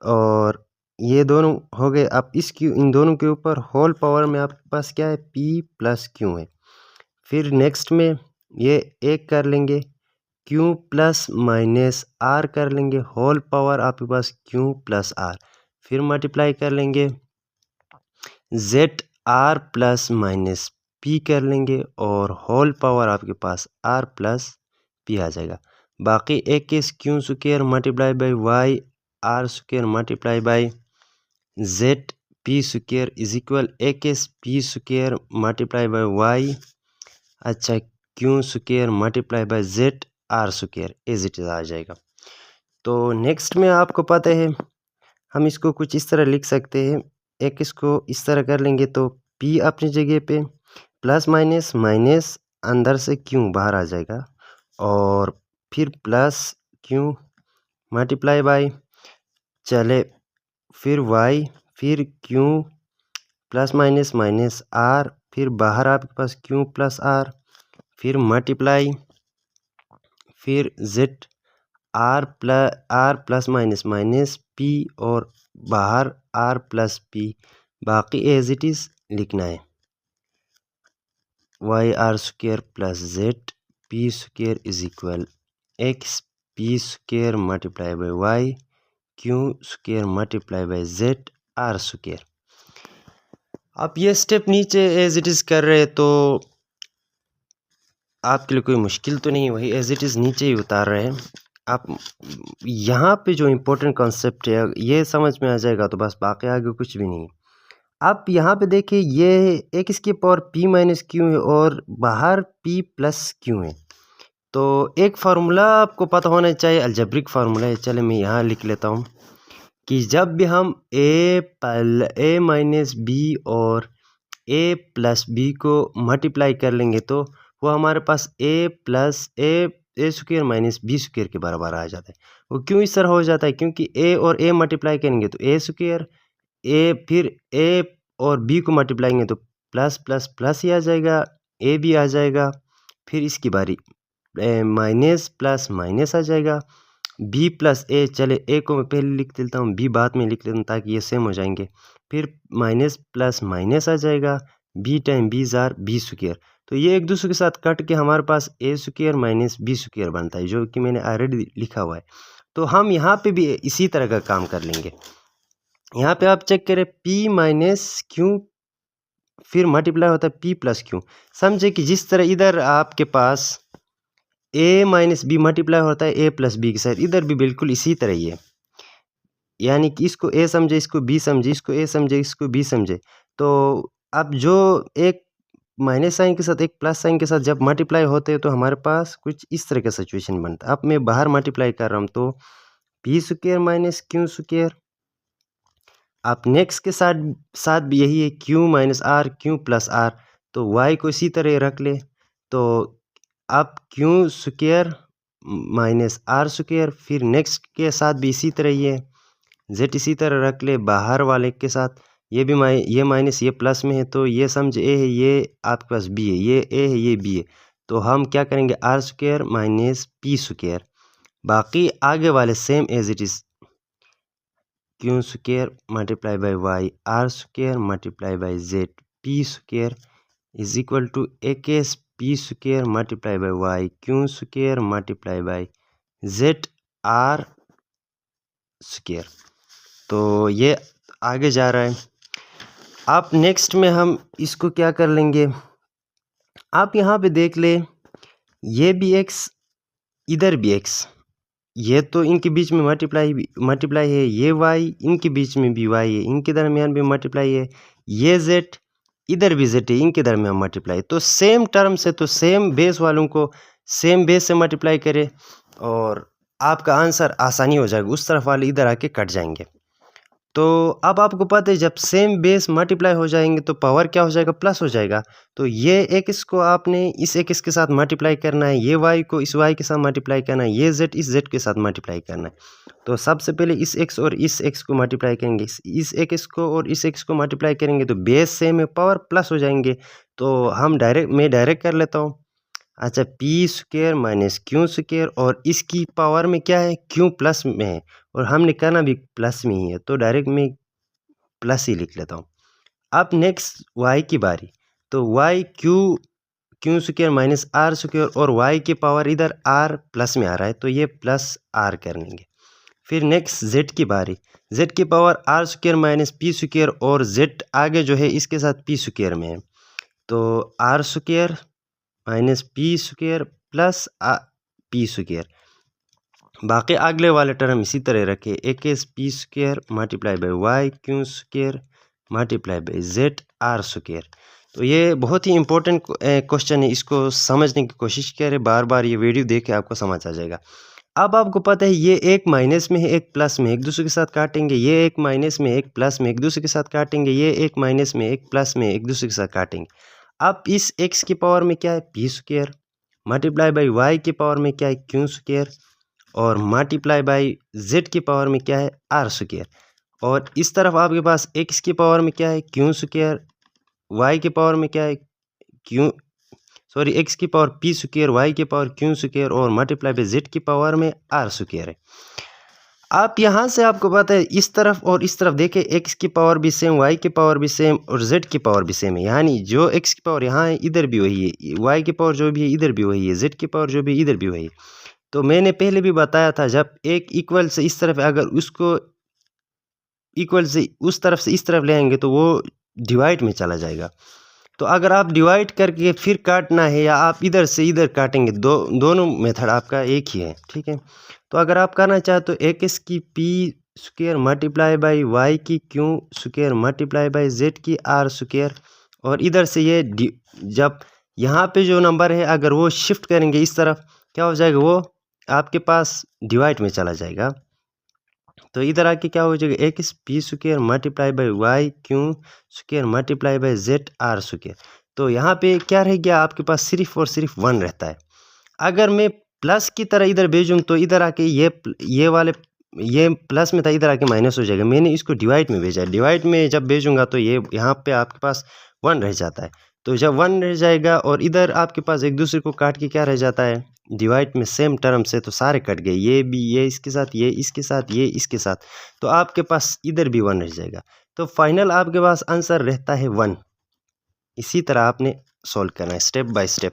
और ये दोनों हो गए। अब इस क्यू इन दोनों के ऊपर होल पावर में आपके पास क्या है, p प्लस क्यू है। फिर नेक्स्ट में ये एक कर लेंगे, क्यू प्लस माइनस आर कर लेंगे, होल पावर आपके पास क्यू प्लस आर, फिर मल्टीप्लाई कर लेंगे Z are plus minus P कर लेंगे और होल पावर आपके पास आर प्लस पी आ जाएगा। बाकी एक इस Q square multiply by Y are square multiply by Z P square is equal एक इस P square multiply by Y अच्छा Q square multiply by Z are square as it is आ जाएगा। तो नेक्स्ट में आपको पता है हम इसको कुछ इस तरह लिख सकते हैं, एक इसको इस तरह कर लेंगे तो p अपनी जगह पे प्लस माइनस माइनस अंदर से क्यू बाहर आ जाएगा और फिर प्लस क्यू मल्टीप्लाई बाई चले फिर y फिर q plus minus minus r, फिर बाहर आपके पास क्यू प्लस आर, फिर मल्टीप्लाई फिर z are plus minus minus p और बाहर आर प्लस पी, बाकी एज इट इज़ लिखना है y are square plus z P square is equal x p square multiply by Y Q square multiply by Z are square. आप ये स्टेप नीचे एज इट इज़ कर रहे हैं तो आपके लिए कोई मुश्किल तो नहीं, वही एज इट इज़ नीचे ही उतार रहे हैं आप। यहाँ पे जो इम्पोर्टेंट कॉन्सेप्ट है ये समझ में आ जाएगा तो बस, बाकी आगे कुछ भी नहीं। आप यहाँ पे देखिए ये एक इसकी पावर p माइनस क्यू है और बाहर p प्लस क्यू है। तो एक फार्मूला आपको पता होना चाहिए, अलजेब्रिक फार्मूला है, चले मैं यहाँ लिख लेता हूँ कि जब भी हम a माइनस b और a प्लस b को मल्टीप्लाई कर लेंगे तो वो हमारे पास a plus a square minus b square के बराबर आ जाता है। वो क्यों इस तरह हो जाता है, क्योंकि a और a मल्टीप्लाई करेंगे तो a स्क्वायर, a फिर a और b को मल्टीप्लाई करेंगे तो प्लस प्लस प्लस ही आ जाएगा, a भी आ जाएगा, फिर इसकी बारी माइनस प्लस माइनस आ जाएगा, b प्लस a, चले a को मैं पहले लिख देता हूँ, b बाद में लिख लेता हूँ ताकि ये सेम हो जाएंगे, फिर माइनस प्लस माइनस आ जाएगा, b time b jar b square. तो ये एक दूसरे के साथ कट के हमारे पास a square minus b square बनता है, जो कि मैंने ऑलरेडी लिखा हुआ है। तो हम यहाँ पे भी इसी तरह का काम कर लेंगे। यहाँ पे आप चेक करें p माइनस क्यू फिर मल्टीप्लाई होता है पी प्लस क्यू। समझे कि जिस तरह इधर आपके पास ए माइनस बी मल्टीप्लाई होता है ए प्लस बी के साथ, इधर भी बिल्कुल इसी तरह ही है। यानी कि इसको ए समझे, इसको बी समझे, इसको ए समझे, इसको बी समझे। तो अब जो एक माइनस साइन के साथ एक प्लस साइन के साथ जब मल्टीप्लाई होते हैं तो हमारे पास कुछ इस तरह का सिचुएशन बनता है। अब मैं बाहर मल्टीप्लाई कर रहा हूँ तो p square minus q square. आप नेक्स्ट के साथ भी यही है, q minus r, q plus r. तो वाई को इसी तरह रख ले। तो अब q square minus r square, फिर नेक्स्ट के साथ भी इसी तरह ही है, जेड इसी तरह रख ले बाहर वाले के साथ। ये भी ये माइनस ये प्लस में है, तो ये समझ ए है, ये आपके पास बी है, ये ए है, ये बी है। तो हम क्या करेंगे, r square minus p square. बाकी आगे वाले same as it is, q square multiply by Y, are square multiply by Z, P square is equal to a case p square multiply by Y, q square multiply by Z are square. तो ये आगे जा रहा है। आप नेक्स्ट में हम इसको क्या कर लेंगे, आप यहाँ पे देख ले, ये भी एक्स, इधर भी एक्स, ये तो इनके बीच में मल्टीप्लाई है, ये वाई इनके बीच में भी वाई है, इनके दरमियान भी मल्टीप्लाई है, ये जेड इधर भी जेड है, इनके दरमियान मल्टीप्लाई। तो सेम टर्म से, तो सेम बेस वालों को सेम बेस से मल्टीप्लाई करे और आपका आंसर आसानी हो जाएगा, उस तरफ वाले इधर आके कट जाएंगे। तो अब आपको पता है जब सेम बेस मल्टीप्लाई हो जाएंगे तो पावर क्या हो जाएगा, प्लस हो जाएगा। तो ये एक्स को आपने इस एक्स के साथ मल्टीप्लाई करना है, ये वाई को इस वाई के साथ मल्टीप्लाई करना है, ये जेड इस जेड के साथ मल्टीप्लाई करना है। तो सबसे पहले इस एक्स और इस एक्स को मल्टीप्लाई करेंगे, इस एक्स को और इस एक्स को मल्टीप्लाई करेंगे तो बेस सेम है, पावर प्लस हो जाएंगे। तो मैं डायरेक्ट कर लेता हूँ। अच्छा, P square minus q square, और इसकी पावर में क्या है, क्यू प्लस में है और हमने करना भी प्लस में ही है, तो डायरेक्ट मैं प्लस ही लिख लेता हूँ। अब नेक्स्ट वाई की बारी, तो y q square minus r square, और वाई की पावर इधर आर प्लस में आ रहा है तो ये प्लस आर कर लेंगे। फिर नेक्स्ट जेड की बारी, जेड की power r square minus p square, और जेड आगे जो है इसके साथ पी स्क्वायर में है, तो r square minus p square plus p square. बाकी अगले वाले टर्म इसी तरह रखे, एक S p square multiply by Y q square multiply by Z are square. तो ये बहुत ही इंपॉर्टेंट क्वेश्चन है, इसको समझने की कोशिश करें, बार बार ये वीडियो देख के आपको समझ आ जाएगा। अब आपको पता है ये एक माइनस में है एक प्लस में, एक दूसरे के साथ काटेंगे, ये एक माइनस में एक प्लस में एक दूसरे के साथ काटेंगे, ये एक माइनस में एक प्लस में एक दूसरे के साथ काटेंगे। अब इस एक्स की पावर में क्या है, p square multiply by Y की पावर में क्या है, क्यू स्क्वायर, और मल्टीप्लाई बाई जेड की पावर में क्या है, आर स्क्वायर। और इस तरफ आपके पास एक्स की पावर में क्या है, क्यू स्क्वायर, वाई की पावर में क्या है, एक्स की पावर पी स्क्वायर, वाई की पावर क्यू स्क्वायर, और मल्टीप्लाई बाई जेड की पावर में आर स्क्वायर है। आप यहाँ से आपको पता है इस तरफ और इस तरफ देखें, एक्स की पावर भी सेम, वाई की पावर भी सेम, और जेड की पावर भी सेम है। यानी जो एक्स की पावर यहाँ है इधर भी वही है, वाई की पावर जो भी है इधर भी वही है, जेड की पावर जो भी है इधर भी वही है। तो मैंने पहले भी बताया था, जब एक इक्वल से इस तरफ अगर उसको इक्वल से उस तरफ से इस तरफ ले आएंगे तो वो डिवाइड में चला जाएगा। तो अगर आप डिवाइड करके फिर काटना है, या आप इधर से इधर काटेंगे, दोनों मेथड आपका एक ही है, ठीक है। तो अगर आप करना चाहे तो एक्स की P square multiply by Y की Q square multiply by Z की आर स्क्वायर, और इधर से ये जब यहाँ पे जो नंबर है अगर वो शिफ्ट करेंगे इस तरफ, क्या हो जाएगा, वो आपके पास डिवाइड में चला जाएगा। तो इधर आके क्या हो जाएगा, x p square multiply by Y q square multiply by Z are square. तो यहाँ पे क्या रह गया, आपके पास सिर्फ और सिर्फ 1 रहता है। अगर मैं प्लस की तरह इधर भेजूँ तो इधर आके ये वाले ये प्लस में था, इधर आके माइनस हो जाएगा। मैंने इसको डिवाइड में भेजा है, डिवाइड में जब भेजूँगा तो ये यहाँ पे आपके पास 1 रह जाता है। तो जब 1 रह जाएगा और इधर आपके पास एक दूसरे को काट के क्या रह जाता है, डिवाइड में सेम टर्म से, तो सारे कट गए, ये भी, ये इसके साथ, ये इसके साथ, ये इसके साथ, तो आपके पास इधर भी 1 रह जाएगा। तो फाइनल आपके पास आंसर रहता है 1। इसी तरह आपने सॉल्व करना है स्टेप बाय स्टेप।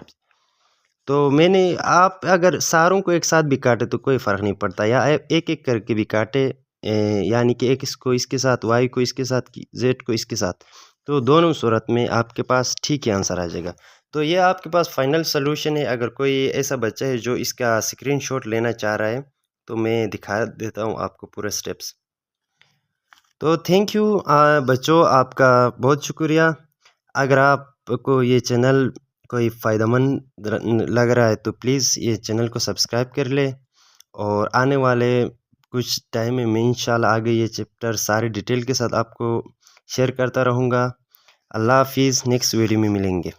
तो मैंने, आप अगर सारों को एक साथ भी काटे तो कोई फ़र्क नहीं पड़ता, या एक एक करके भी काटे, यानी कि एक्स को इसके साथ, वाई को इसके साथ, जेड को इसके साथ, तो दोनों सूरत में आपके पास ठीक ही आंसर आ जाएगा। तो ये आपके पास फाइनल सॉल्यूशन है। अगर कोई ऐसा बच्चा है जो इसका स्क्रीनशॉट लेना चाह रहा है, तो मैं दिखा देता हूँ आपको पूरे स्टेप्स। तो थैंक यू बच्चों, आपका बहुत शुक्रिया। अगर आपको ये चैनल कोई फ़ायदेमंद लग रहा है तो प्लीज़ ये चैनल को सब्सक्राइब कर ले, और आने वाले कुछ टाइम में मैं इंशाल्लाह आगे ये चैप्टर सारी डिटेल के साथ आपको शेयर करता रहूँगा। अल्लाह हाफ़िज़, नेक्स्ट वीडियो में मिलेंगे।